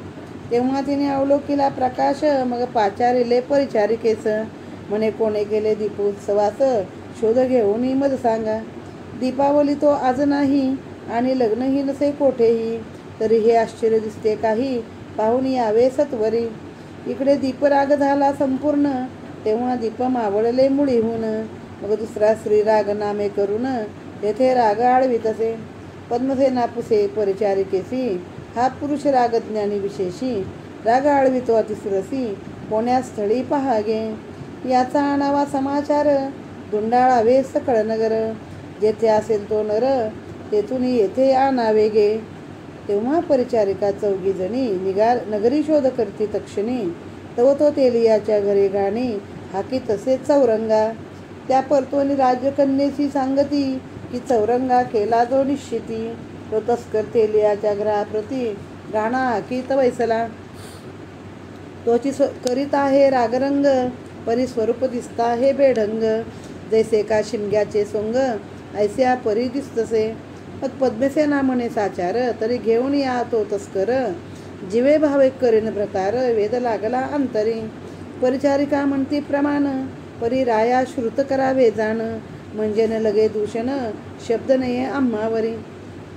तेव्हा तिने अवलोकिला प्रकाश, मग पाचारिले परिचारिकेस, म्हणे कोणे गेले दीपोत्सवास, शोध घेऊन मज सांगा. दीपावली तो आज नाही, आणि लग्नही नसे कोठेही, तरी हे आश्चर्य दिसते काही, पाहून यावे सत्वरी. इकडे दीपराग झाला संपूर्ण, तेव्हा दीप मावळले मुळीहून, मग दुसरा श्रीराग नामे करून, तेथे राग आळवीतसे. पद्मसेना पुसे परिचारिकेसी, हा पुरुष रागज्ञानी विशेषी, राग आळवितो अतिसुरसी, कोण्या स्थळी पहागे. याचा आणावा समाचार, धुंडाळावे सकळ नगर, जेथे असेल तो नर, तेथून येथे आणावे गे. तेव्हा परिचारिका 4 जणी नगरी शोध करती तक्षणी, तव तो तेलियाच्या घरी गाणी, हाकी तसे चौरंगा. त्या परतोनी राजकन्येची सांगती, की चौरंगा केला जो निश्चिती, तो तस्कर तेलियाच्या घराप्रती, गाणा हाकीत वैसला. तोची करीत आहे रागरंग, परिस्वरूप दिसता हे बेढंग, जैसे का शिमग्याचे सोंग, ऐस्या परी दिसतसे. मग पद्मसेना म्हणे साचार, तरी घेऊन या तो तस्कर, जिवे भावे करीन प्रकार, वेद लागला अंतरी. परिचारिका म्हणती प्रमाण, परी राया श्रुत करावे जाण, म्हणजे न लगे दूषण, शब्द नये आम्हावरी.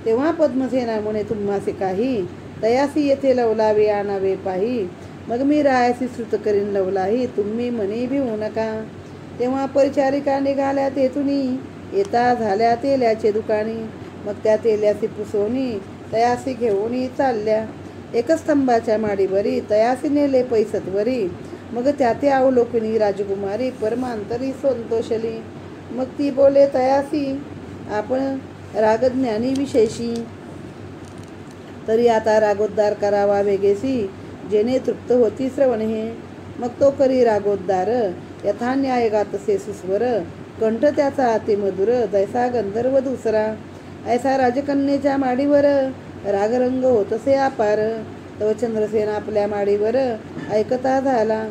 तेव्हा पद्मसेना म्हणे तुम्हासे काही, तयासी येथे लवलावे आणावे पाही, मग मी रायासी श्रुत करीन लवलाही, तुम्ही मनी भिवू नका. तेव्हा परिचारिका निघाल्या तेथुनी, येता झाल्या तेल्याचे दुकानी, मग त्या तेल्यासी पुसवणी, तयासी घेऊन चालल्या. एकच स्तंभाच्या माडीवरी, तयासी नेले पैसतवरी, मग त्या ते अवलोकनी राजकुमारी, परमांतरी संतोषली. मग ती बोले तयासी, आपण रागज्ञानी विशेषी, तरी आता रागोद्धार करावा वेगेसी, जेणे तृप्त होती श्रवण हे. मग तो करी रागोद्धार, यथा न्याय गातसे सुस्वर, कंठ त्याचा अतिमधुर, जैसा गंधर्व दुसरा. ऐसा राजकन्येच्या माडीवर, रागरंग होतसे अपार, तव चंद्रसेन आपल्या माडीवर, ऐकता झाला.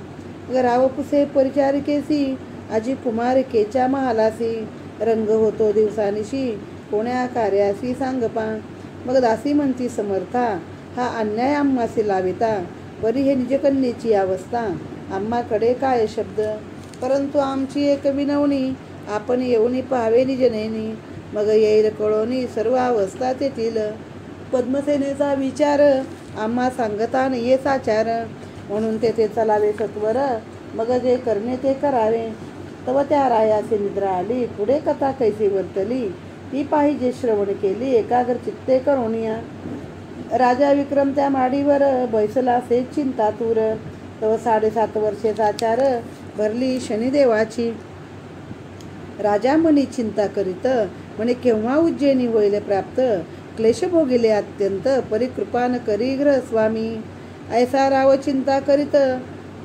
रावपुसे परिचारिकेसी, आजी कुमारिकेच्या महालासी, रंग होतो दिवसानिशी, कोण्या कार्यासी सांगपा. मग दासी म्हणती समर्था, हा अन्याय आम्हासी लाविता, परी हे निजकन्येची अवस्था, आम्हाकडे काय शब्द. परंतु आमची एक विनवणी, आपण येऊनी पाहावे निजनेनी, मग येईल कळोनी सर्व अवस्था तेथील. पद्मसेनेचा विचार, आम्हा सांगता ये साचार, म्हणून तेथे चलावे सत्वर, मग जे करणे ते करावे. तव त्या रायाचे निद्रा आली, पुढे कथा कैसी वर्तली, ती पाहिजे श्रवण केली एकाग्र चित्ते करोनिया. राजा विक्रम त्या माडीवर, बैसला से चिंतातूर, तव 7.5 वर्षे साचार, भरली शनिदेवाची. राजा मनी चिंता करीत, म्हणे केव्हा उज्जैनी होईल प्राप्त, क्लेश भोगिले अत्यंत, परिकृपान करी ग्रह स्वामी. ऐसा राव चिंता करीत,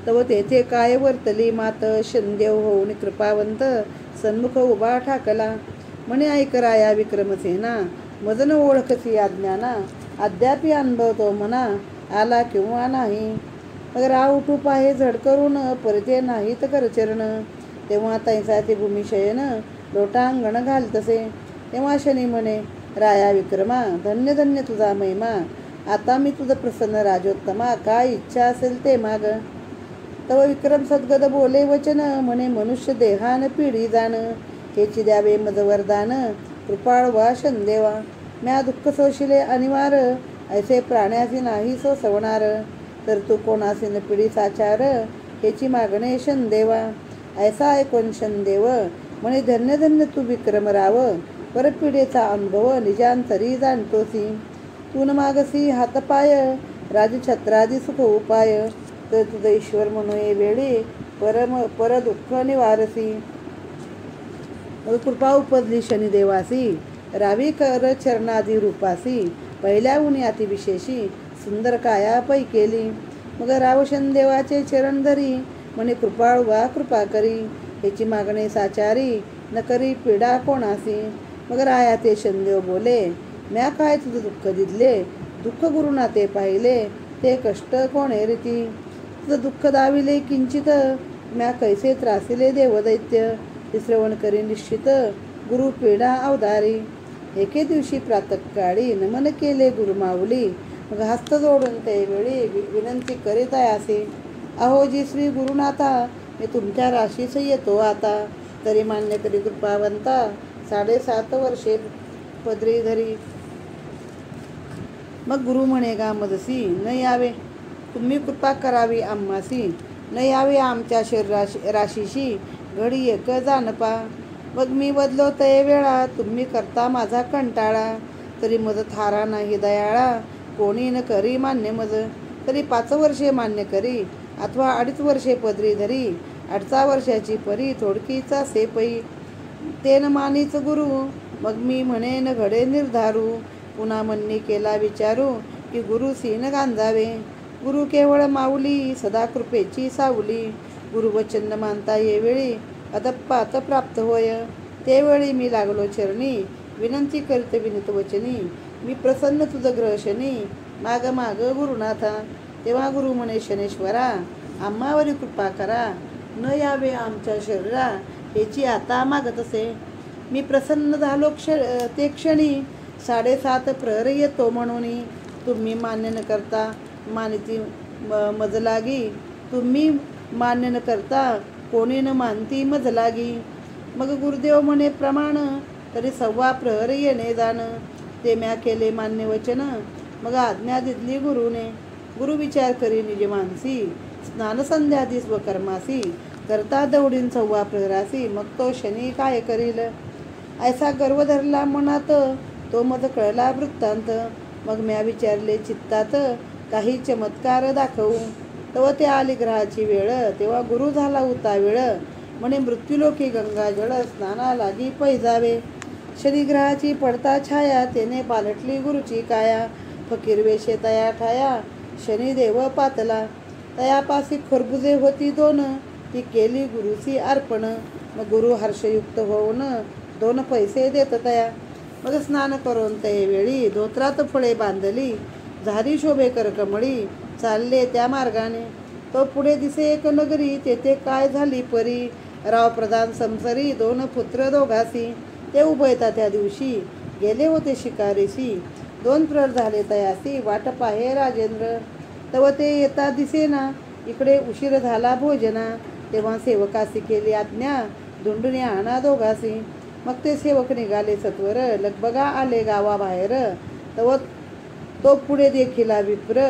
तव तेथे काय वर्तली मात, शनदेव होऊन कृपावंत, सन्मुख उभा ठाकला. म्हणे ऐक राया विक्रमसेना, मजन ओळखसी अज्ञाना, अद्यापि अनुभवतो मना, आला किंवा नाही. मग राव उठू पाहे झड करून, परते नाहीत करचरण, तेव्हा तैसा ते भूमिशयन, लोटांगण घालतसे. तेव्हा शनी म्हणे, राया विक्रमा, धन्य धन्य तुझा महिमा, आता मी तुझं प्रसन्न राजोत्तमा, काय इच्छा असेल ते माग. तव विक्रम सद्गद बोले वचन, म्हणे मनुष्य देहान पिढी जाण, हेची द्यावे मज वरदान, कृपाळ वा शनदेवा. म्या दुःख सोशिले अनिवार, ऐसे प्राण्यासी नाही सो सवणार, तर तू कोणासी न पिढी साचार, हेची मागणे शनदेवा. ऐसा ऐकून शनदेव म्हणे, धन्य धन्य तू विक्रम राव, परपिढीचा अनुभव निजांतरी जाणतोसी. तून मागसी हातपाय, राजछत्रादी सुख उपाय, तर तुझं ईश्वर म्हणून वेळी पर दुःख निवारसी. कृपा उपजली शनिदेवासी, रावी कर चरणादी रूपासी, पहिल्या उनी अतिविशेषी, सुंदर काया पै केली. मग राव शनदेवाचे चरण धरी, म्हणे कृपाळ वा कृपा करी, याची मागणे साचारी, न करी पीडा कोणासी. मग राया ते शनदेव बोले, म्या काय तुझं दुःख दिले, दुःख गुरुना ते पाहिले, ते कष्ट कोणे रीती. तुझं दुःख दाविले किंचित, म्या कैसे त्रासिले देवदैत्य, श्रवण करी निश्चित, गुरु पीडा अवधारी. एके दिवशी प्रातःकाळी नमन केले गुरुमाऊली, मग हस्त जोडून त्यावेळी विनंती करीत असे, अहो जी श्री गुरुनाथा, मी तुमच्या राशीस येतो आता, तरी मान्य करी कृपावंता, 7.5 वर्षे पदरी धरी. मग गुरु म्हणे, गा मजसी न यावे, तुम्ही कृपा करावी आम्हासी, न यावे आमच्या राशीशी, घडी एक जानपा. मग मी बदलो तये वेळा, तुम्ही करता माझा कंटाळा, तरी मज थारा नाही दयाळा, कोणी न करी मान्य मज. तरी 5 वर्षे मान्य करी, अथवा 2.5 वर्षे पदरी धरी, 8 वर्षाची परी थोडकीचा सेपई. तेन मानीच गुरु, मग मी म्हणे न घडे निर्धारू, पुन्हा मन्नी केला विचारू, की गुरु सीन गांजावे. गुरु केवळ माऊली, सदा कृपेची सावली, गुरुवचन मानता येवेळी, अदप्पात प्राप्त होय. त्यावेळी मी लागलो चरणी, विनंती करीत विनित वचनी, मी प्रसन्न तुझ ग्रहशनी, माग माग गुरुनाथा. तेव्हा गुरु म्हणे, शनेश्वरा, आम्हावरी कृपा करा, न यावे आमच्या शरीरा, याची आता मागत असे. मी प्रसन्न झालो ते क्षणी, 7.5 प्रहर येतो म्हणून, तुम्ही मान्य न करता मानिती मज लागी, तुम्ही मान्य न करता कोणी न मानती मज लागी. मग गुरुदेव म्हणे प्रमाण, तरी 1.25 प्रहर येणे जाण, ते म्या केले मान्य वचन, मग आज्ञा दिली गुरुने. गुरु विचार करी निज मानसी, स्नान संध्यादी स्वकर्मासी, करता दौडीन 1.25 प्रहरासी, मग तो शनी काय करील. ऐसा गर्व धरला मनात, तो मज कळला वृत्तांत. मग म्या विचारले चित्तात, काही चमत्कार दाखवू. तव ते आली ग्रहाची वेळ, तेव्हा गुरु झाला उतावीळ, म्हणे मृत्यूलोकी गंगाजळ, स्नाना लागी पैजावे. शनिग्रहाची पडता छाया, तेने पालटली गुरुची काया, फकीर वेशे तया ठाया, शनिदेव पातला. तयापासी खरबुजे होती 2, ती केली गुरुची अर्पण. मग गुरु हर्षयुक्त होऊन 2 पैसे देत तया. मग स्नान करून त्यावेळी धोत्रात फळे बांधली, झारी शोभेकर कमळी, चालले त्या मार्गाने. तो पुढे दिसे एक नगरी, तेथे काय झाली परी, राव प्रधान संसरी, 2 पुत्र दोघासी. ते उभयता त्या दिवशी गेले होते शिकारीसी, 2 प्रहर झाले तयासी वाट पाहे राजेंद्र. तव ते येता दिसेना इकडे उशीर झाला भोजना. तेव्हा सेवकासी केली आज्ञा धुंडून आणा दोघासी. मग ते सेवक निघाले सत्वर लगबगा आले गावाबाहेर. तव तो पुढे देखिला विप्र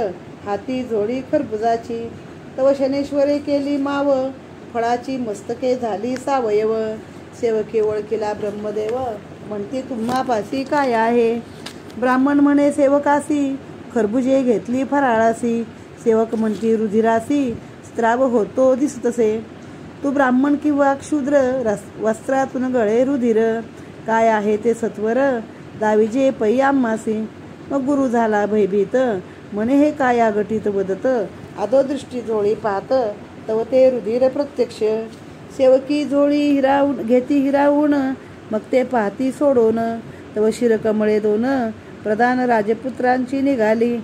हाती झोळी खरबुजाची. तव शनेश्वरे केली माव फळाची मस्तके झाली सावयव. सेवके ओळखिला ब्रह्मदेव म्हणती तुम्हापाशी काय आहे. ब्राह्मण म्हणे सेवकासी खरबुजे घेतली फराळासी. सेवक म्हणती रुधिरासी स्त्राव होतो दिसतसे. तू ब्राह्मण किंवा क्षुद्र वस्त्रातून गळे रुधिर. काय आहे ते सत्वर दाविजे पै आम्हासी. मग गुरु झाला भयभीत म्हणे हे काय गटीत वदत. अधोदृष्टी झोळी पाहत तव ते रुधिर प्रत्यक्ष. सेवकी झोळी घेती हिरावून मग ते पाहती सोडून. तव शिरकमळे 2 प्रधान राजपुत्रांची निघाली.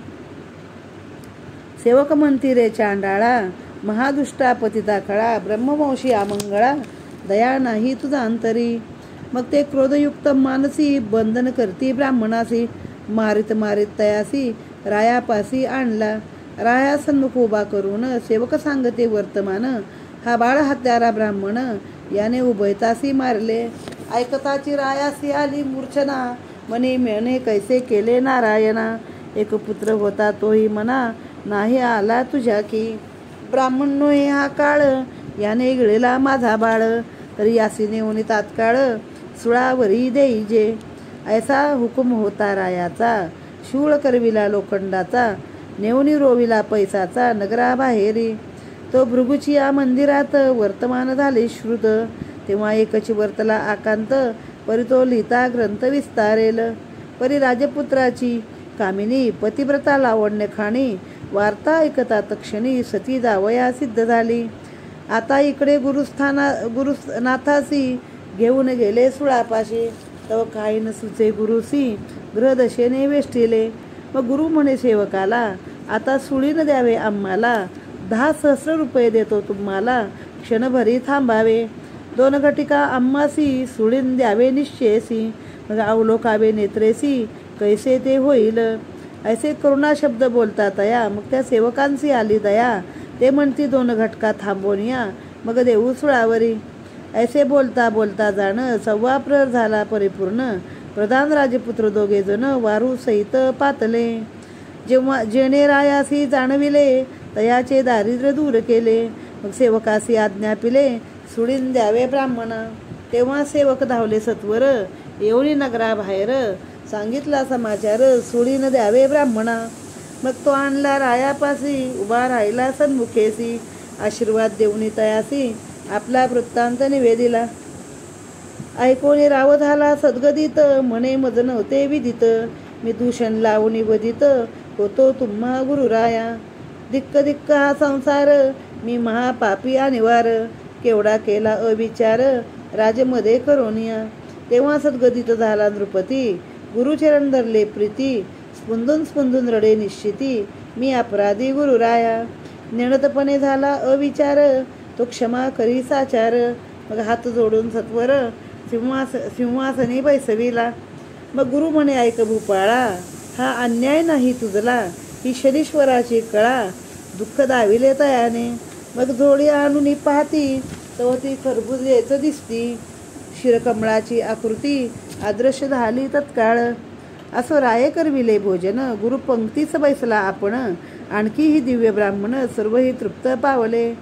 सेवक म्हणती रे चांडाळा महादुष्टा पतिता खळा. ब्रह्मवंशी आमंगळा दया नाही तुझा अंतरी. मग ते क्रोधयुक्त मानसी बंधन करती ब्राह्मणासी. मारित मारित तयासी रायापासी आणला. राया सन्मुख उभा करून सेवक सांगते वर्तमान. हा बाळ हत्यारा ब्राह्मण याने उभयतासी मारले. ऐकताची रायासी आली मूर्छना म्हणे मेणे कैसे केले नारायणा. एक पुत्र होता तोही म्हणा नाही आला तुझ्या की. ब्राह्मण नोहे हा काळ याने गिळला माझा बाळ. तरी यासी नेऊन तात्काळ सुळावरी देईजे. ऐसा हुकुम होता रायाचा शूळ करविला लोखंडाचा. नेऊन रोविला पैसाचा नगराबाहेरी. तो भृगुची या मंदिरात वर्तमान झाले श्रुत. तेव्हा एकची वर्तला आकांत परी तो लिहिता ग्रंथ विस्तारेल. परी राजपुत्राची कामिनी पतिव्रता लावण्य खाणी. वार्ता ऐकता तक्षणी सती जावया सिद्ध झाली. आता इकडे गुरुनाथासी घेऊन गेले सुळापाशी. तव काही न सुचे गुरुसी ग्रहदशेने वेष्टिले. मग गुरु म्हणे सेवकाला आता सुळीन द्यावे आम्हाला. 10,000 रुपये देतो तुम्हाला क्षणभरी थांबावे. 2 घटिका आम्हासी सुळीन द्यावे निश्चयसी. मग अवलोकावे नेत्रेसी कैसे ते होईल. ऐसे करुणा शब्द बोलता तया. मग त्या सेवकांची आली दया. ते म्हणती 2 घटका थांबवून मग देऊ सुळावरी. ऐसे बोलता बोलता जाण 1.25 प्रहर झाला परिपूर्ण. प्रधान राजपुत्र 2 जण वारू सहित पातले. जेव्हा जेणे रायासी जाणविले तयाचे दारिद्र्य दूर केले. मग सेवकासी आज्ञा पिले सुळीन द्यावे ब्राह्मण. तेव्हा सेवक धावले सत्वर येऊनी नगराबाहेर. सांगितला समाचार सुळीन द्यावे ब्राह्मणा. मग तो आणला रायापासी उभा राहिला सन्मुखेसी. आशीर्वाद देऊनी तयासी आपला वृत्तांत निवेदिला. ऐकोनी राव झाला सद्गदित म्हणे मज नव्हते विदित. मी दूषण लावणी वदित होतो तुम्हा गुरुराया. दिक्क दिक्क हा संसार मी महापापी अनिवार. केवढा केला अविचार राजमध्ये करोनिया. तेव्हा सद्गदित झाला नृपती गुरुचरण धरले प्रीती. स्पंदून स्पंदून रडे निश्चिती मी अपराधी गुरुराया. नेणतपणे झाला अविचार तो क्षमा करी साचार. मग हात जोडून सत्वर सिंहासनी बैसविला. मग गुरु म्हणे ऐक भूपाळा हा अन्याय नाही तुझला. ही शनीश्वराची कळा दुःख दाविले तयाने. मग झोळी आणून पाहती तव ती खरबुजेच दिसती. शिरकमळाची आकृती अदृश्य झाली तत्काळ. असो राये करविले भोजन गुरु पंक्तीच बैसला आपण. आणखी ही दिव्य ब्राह्मण सर्वही तृप्त पावले.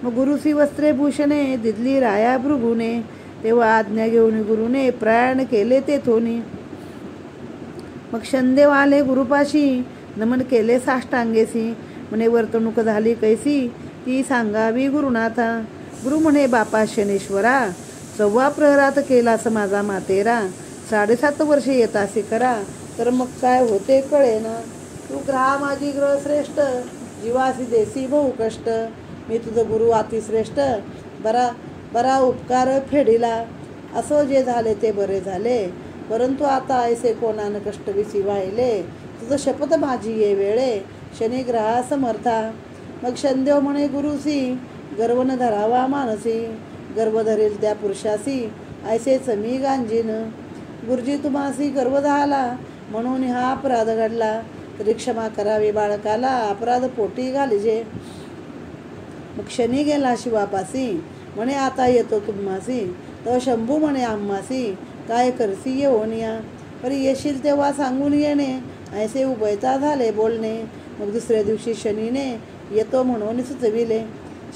मग गुरुसी वस्त्रे भूषणे दिदली राया भृगुने. तेव्हा आज्ञा घेऊन गुरुने प्रयाण केले तेथोनी. मग शनदेव आले गुरुपाशी नमन केले साष्टांगेसी. म्हणे वर्तणूक झाली कैसी ती सांगावी गुरुनाथा. गुरु म्हणे बापा शनेश्वरा 1.25 प्रहरात केलास माझा मातेरा. 7.5 वर्षे येतासी करा तर मग काय होते कळेना. तू ग्रहा माझी ग्रहश्रेष्ठ जीवासी देसी बहु कष्ट. मी तुझं गुरु अतिश्रेष्ठ बरा बरा उपकार फेडिला. असो जे झाले ते बरे झाले परंतु आता ऐसे कोणानं कष्टविसी वाहिले. तुझं शपथ माझी ये वेळे शनिग्रहा समर्था. मग शनदेव म्हणे गुरुसी गर्वन धरावा मानसी. गर्व धरेल त्या पुरुषासी ऐसेच मी गांजीन. गुरुजी तुम्हासी गर्व झाला म्हणून हा अपराध घडला, तरी क्षमा करावी बाळकाला, अपराध पोटी घालिजे. मग शनी गेला शिवापासी, म्हणे आता येतो तुम्हासी. तो शंभू म्हणे आम्हासी, काय करसी येऊन या. परी येशील तेव्हा सांगून येणे, ऐसे उभयता झाले बोलणे. मग दुसऱ्या दिवशी शनीने येतो म्हणून सुचविले.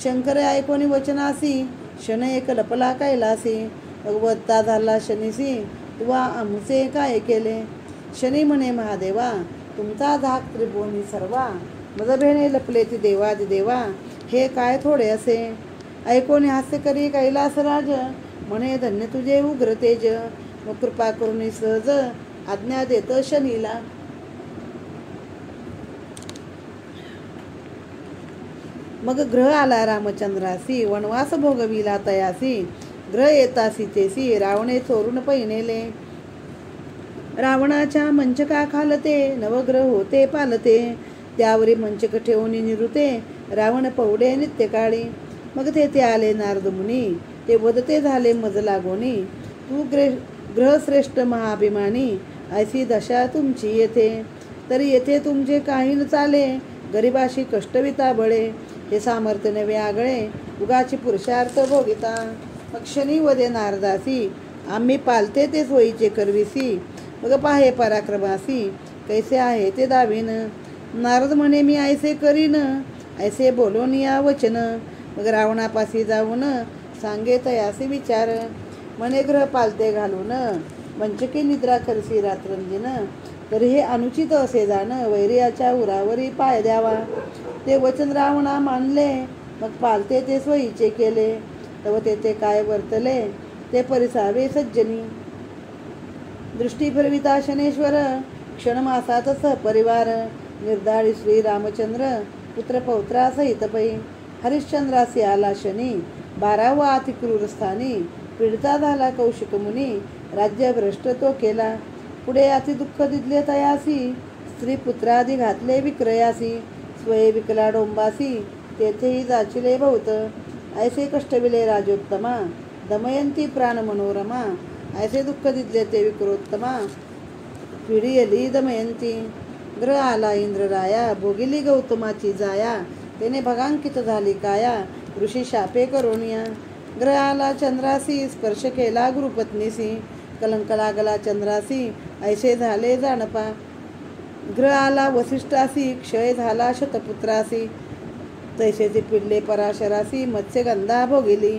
शंकर ऐकोनी वचनासी, शन एक लपला कैलासी. मग वत्ता झाला शनीसी, तुवा आमचे काय केले. शनी म्हणे महादेवा, तुमचा धाक त्रिभुवनी सर्वा. मजभेने लपले ती देवादिदेवा, हे काय थोडे असे. ऐकोनी हास्य करी कैलासराज, म्हणे धन्य तुझे उग्र तेज. मग कृपा करून सहज आज्ञा देत शनीला. मग ग्रह आला रामचंद्रासी, वनवास भोगविला तयासी. ग्रह येता सीतेसी, रावणे चोरून पैनेले. रावणाच्या मंचका खालते, नवग्रह होते पालते. त्यावरी मंचक ठेवून निरुते, रावण पवडे नित्यकाळी. मग तेथे आले नारद मुनी, ते वदते झाले मज लागोनी. तू ग्रहश्रेष्ठ महाभिमानी, ऐसी दशा तुमची येथे. तरी येथे तुमचे काही न चाले, गरिबाशी कष्टविता बळे. हे सामर्थ्य नवे आगळे, उगाची पुरुषार्थ भोगिता. मग शनी वदे नारदासी, आम्ही पालते ते सोयीचे करविसी. मग पाहे पराक्रमासी, कैसे आहे ते दावीन. नारद म्हणे मी ऐसे करीन, ऐसे बोलून या वचन. मग रावणापासी जाऊन सांगे तयासी विचार. म्हणे ग्रह पालते घालून, मंचकी निद्रा करसी रात्रंदिन. तरी हे अनुचित असे जाण, वैर्याच्या उरावरी पाय द्यावा. ते वचन रावणा मानले, मग पालते ते सोयीचे केले. तव तेथे काय वर्तले, ते परिसावे सज्जनी. दृष्टी फिरविता शनेश्वर, क्षणमासात सहपरिवार. निर्धारी श्री रामचंद्र, पुत्र पौत्रा सहित पै. हरिश्चंद्रासी आला शनी, 12वा अतिक्रूर स्थानी. पीडिता झाला कौशिक मुनी, राज्य भ्रष्ट तो केला. पुढे अति दुःख दिदले तयासी, स्त्री पुत्रादी घातले विक्रयासी. स्वये विकला डोंबासी, तेथेही जाचिले बहुत. ऐसे कष्टविले राजोत्तमा, दमयंती प्राण मनोरमा. ऐसे दुःख दिदले ते विक्रोत्तमा, पिढीयली दमयंती. ग्रह आला इंद्रराया, भोगिली गौतमाची जाया. तेने भगांकित झाली काया, ऋषी शापे करोनिया. ग्रह आला चंद्रासी, स्पर्श केला गुरुपत्नीसी. कलंक लागला चंद्रासी, ऐसे झाले जाणपा. ग्रह आला वसिष्ठासी, क्षय झाला शतपुत्रासी. तैसेचे पिडले पराशरासी, मत्स्यगंधा भोगिली.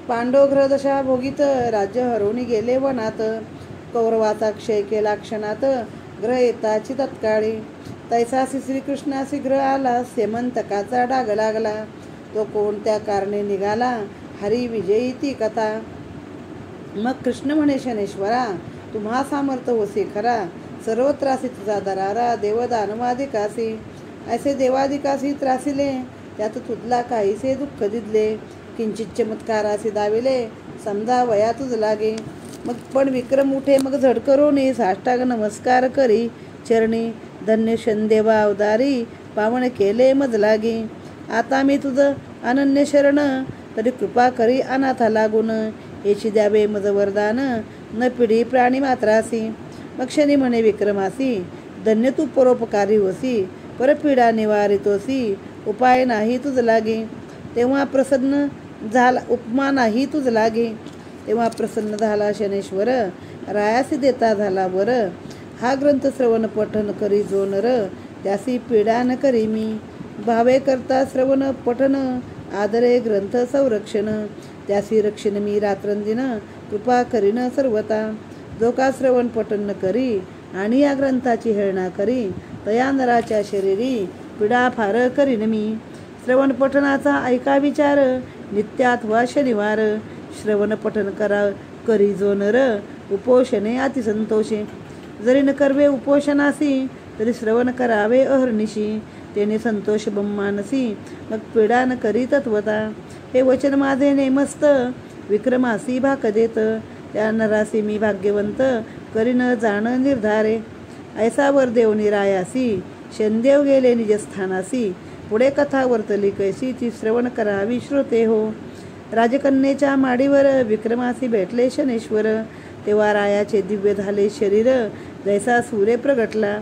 पांडव ग्रह दशा भोगित, राज्य हरवून गेले वनात. कौरवाचा क्षय केला क्षणात, ग्रह येताची तत्काळी. तैसासी श्रीकृष्णासी ग्रह आला, सेमंतकाचा डाग लागला. तो कोणत्या कारणे निघाला, हरी विजयी ती कथा. मग कृष्ण म्हणे शनेश्वरा, तुम्हा सामर्थ होसी खरा. सर्वत्रासी तुझा दरारा, देवदानवादिकासी. ऐसे देवादिकासी त्रासिले, त्यात तुझला काहीसे दुःख दिदले. किंचित चमत्कारासी दाविले, समजा वया तुझ लागे. मग पण विक्रम उठे मग झडकरोनी, साष्टांग नमस्कार करी चरणी. धन्य शनदेवा अवतारी, पावन केले मज लागी. आता मी तुझं अनन्य शरण, तरी कृपा करी अनाथा लागून. येची द्यावे मज वरदान, न पिढी प्राणी मात्रासी. मग शनी म्हणे विक्रमासी, धन्य तू परोपकारी होसी. परपीडा निवारितोसी, उपाय नाही तुझ लागे. तेव्हा प्रसन्न झाला, उपमा नाही तुझ लागे. तेव्हा प्रसन्न झाला शनेश्वर, रायासी देता झाला वर. हा ग्रंथ श्रवण पठन करी जो नर, त्यासी पीडा न करी मी. भावे करता श्रवण पठन, आदरे ग्रंथ संरक्षण. त्यासी रक्षण मी रात्रंदिन, कृपा करीन सर्वता. जो का श्रवण पठन न करी, आणि या ग्रंथाची हेळना करी. तया नराच्या शरीरी, पीडा फार करीन मी. श्रवण पठनाचा ऐका विचार, नित्य अथवा शनिवार. श्रवण पठन करी जो नर, उपोषणे अतिसंतोषे. जरी न करवे उपोषणासी, तरी श्रवण करावे अहर्निशी. तेने संतोष ब्रह्मानसी, मग पीडा न करी तत्वता. हे वचन माझे नेमस्त, विक्रमासी भाक देत. त्या नरासी मी भाग्यवंत, करीन जाण निर्धारे. ऐसा वर देव निरायासी, शनदेव गेले निजस्थानासी. पुढे कथा वर्तली कैसी, ती श्रवण करावी श्रोते हो. राजकन्येच्या माडीवर विक्रमासी भेटले शनेश्वर. तेव्हा रायाचे दिव्य झाले शरीर, जैसा सूर्य प्रगटला.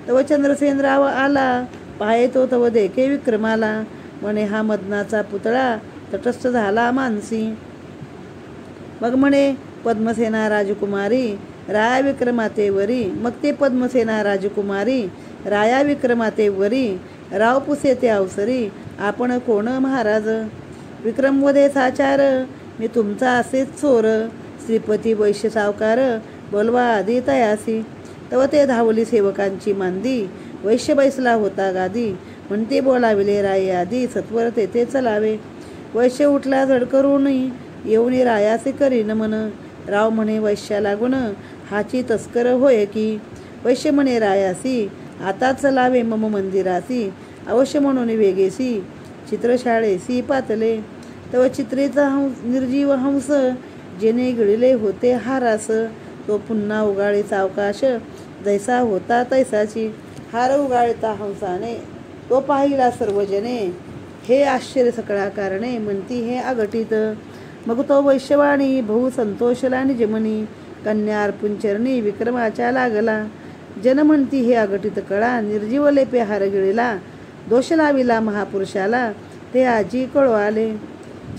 तव चंद्रसेनराव आला, पाहे तो तव देखे विक्रमाला. म्हणे हा मदनाचा पुतळा तटस्थ झाला मानसी. मग म्हणे पद्मसेना राजकुमारी राया विक्रमातेवरी. मग ते पद्मसेना राजकुमारी राया विक्रमातेवरी. राव पुसे ते अवसरी, आपण कोण महाराज. विक्रमवधे साचार, मी तुमचा असेच चोर. श्रीपती वैश्य सावकार, बोलवा आधी तयासी. तव ते धावली सेवकांची मांदी, वैश्य बैसला होता गादी. म्हणते बोलाविले राये आधी, सत्वर तेथे चलावे. वैश्य उठला झडकरून, येऊन रायासे करी नमन. राव म्हणे वैश्या लागून, हाची तस्कर होय की. वैश्य म्हणे रायासी, आता चलावे मम मंदिरासी. अवश्य म्हणून वेगेसी, चित्रशाळेसी पातले. तव चित्रेचा निर्जीव हंस, जेने गिळले होते हारास. तो पुन्हा उगाळे सावकाश, जैसा होता तैसाची. हार उगाळता हंसाने, तो पाहिला सर्वजने. हे आश्चर्य सकळा कारणे, म्हणती हे अघटित. मग तो वैश्यवाणी बहु संतोषला निजमनी. कन्या अर्पुन चरणी विक्रमाच्या लागला. जन म्हणती हे अघटित कळा, निर्जीव लेपे हार गिळला. दोष लाविला महापुरुषाला, ते आजी कळो आले.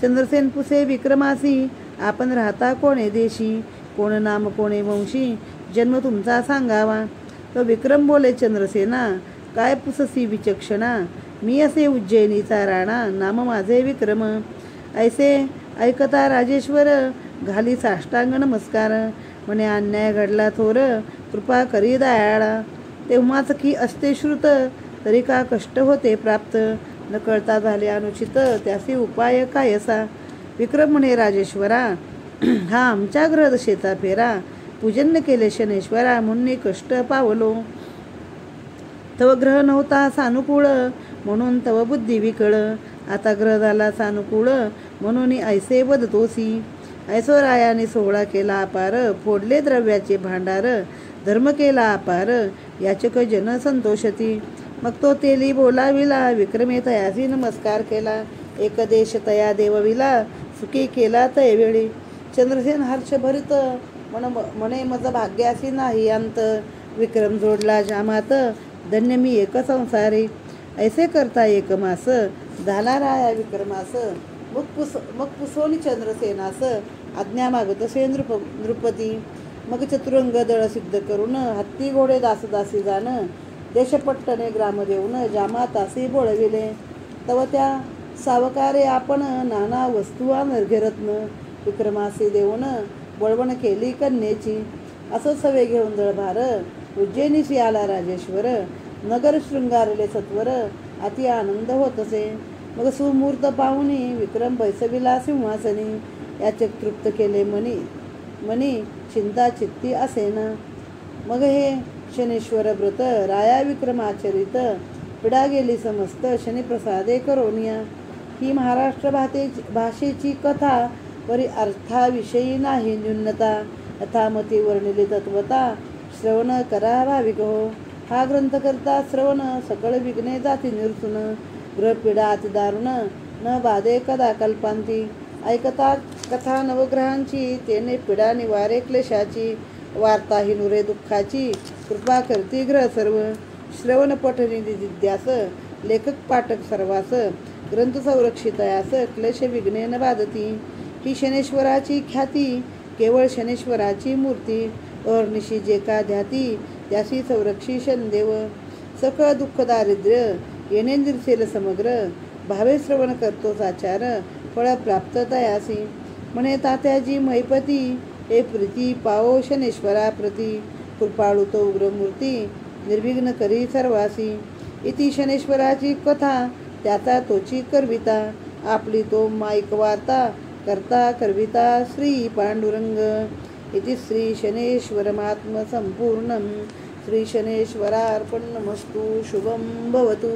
चंद्रसेन पुसे विक्रमासी, आपण राहता कोणे देशी. कोण नाम कोणे वंशी, जन्म तुमचा सांगावा. तो विक्रम बोले चंद्रसेना, काय पुससी विचक्षणा. मी असे उज्जैनीचा राणा, नाम माझे विक्रम. ऐसे ऐकता राजेश्वर, घाली साष्टांग नमस्कार. म्हणे अन्याय घडला थोर, कृपा करी दयाळा. तेव्हाच की असते श्रुत, तरी का कष्ट होते प्राप्त. न कळता झाले अनुचित, त्याचे उपाय कायसा. विक्रम म्हणे राजेश्वरा, हा आमच्या ग्रहदशेचा फेरा. पूजन केले शनेश्वरा, म्हणून कष्ट पावलो. तव ग्रह नव्हता सानुकूळ, म्हणून तव बुद्धी विकळ. आता ग्रह झाला सानुकूळ, म्हणून ऐसे वदतोसी. ऐसो रायाने सोहळा केला अपार, फोडले द्रव्याचे भांडार. धर्म केला अपार, याचक जन संतोषती. मग तो तेली बोलाविला, विक्रमे तयासी नमस्कार केला. एक देश तया देवविला, सुखी केला तयवेळी. चंद्रसेन हर्षभरित, म्हणे मज भाग्यासी नाही अंत. विक्रम जोडला जामात, धन्य मी एक संसारी. ऐसे करता एक मास, झाला राया विक्रमास. मग पुसोनी चंद्रसेनास, आज्ञा मागतसे नृपती. मग चतुरंग दळ सिद्ध करून, हत्ती घोडे दासदासी जाण. देशपट्टने ग्राम देऊन, जामातासी बोळविले. तव त्या सावकारे आपण, नाना वस्तू नर्घ्यरत्न. विक्रमासी देऊन, बळवण केली कन्येची. असं सवे घेऊन दळभार, उज्जैनीशी आला राजेश्वर. नगर शृंगारले सत्वर, अति आनंद होतसे. मग सुमुहूर्त पाहुनी, विक्रम बैसविला सिंहासनी. याचे तृप्त केले मनी, चिंता चित्ती असेन. मग हे शनेश्वर व्रत, राया विक्रमाचरित. पिढा गेली समस्त, शनिप्रसादे करोनिया. ही महाराष्ट्र भाषेची कथा, परी अर्थाविषयी नाही न्यूनता. यथामती वर्णिली तत्वता, श्रवण करा भाविक हो. हा ग्रंथ करता श्रवण, सकळ विघ्ने जाती निरसुन. ग्रहपीडा अतिदारुण, न बाधे कदा कल्पांती. ऐकता कथा नवग्रहांची, तेने पीडा निवारे क्लेशाची. वार्ता ही नुरे दुःखाची, कृपा करती ग्रह सर्व. श्रवण पठनी जिज्ञास, लेखक पाठक सर्वास. ग्रंथ संरक्षितयास, क्लेश विघ्ने न बाधती. ही शनेश्वराची ख्याती, केवळ शनेश्वराची मूर्ती. अहर्निशी जे का ध्याती, त्याशी संरक्षी शनदेव. सकळ दुःख दारिद्र्य, येणे निर्सेल समग्र. भावे श्रवण करतो साचार, फळ प्राप्त तयासी. म्हणे तात्याजी मैपती, हे प्रीती पाओ शनेश्वरा प्रती. कृपाळू तो उग्रमूर्ती, निर्विघ्न करी सर्वासी. इति शनेश्वराची कथा, त्याचा तोची करविता. आपली तो माईक वार्ता, करता करविता श्री पांडुरंग. इति श्री शनेश्वरमात्म संपूर्णम. श्री शनेश्वरार्पणमस्तु. शुभं भवतु.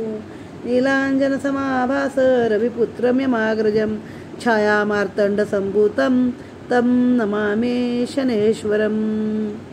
नीलांजन समाभास रविपुत्रम्यमाग्रजं. छाया मार्तंड संभूतं, तं नमामि शनेश्वरम्.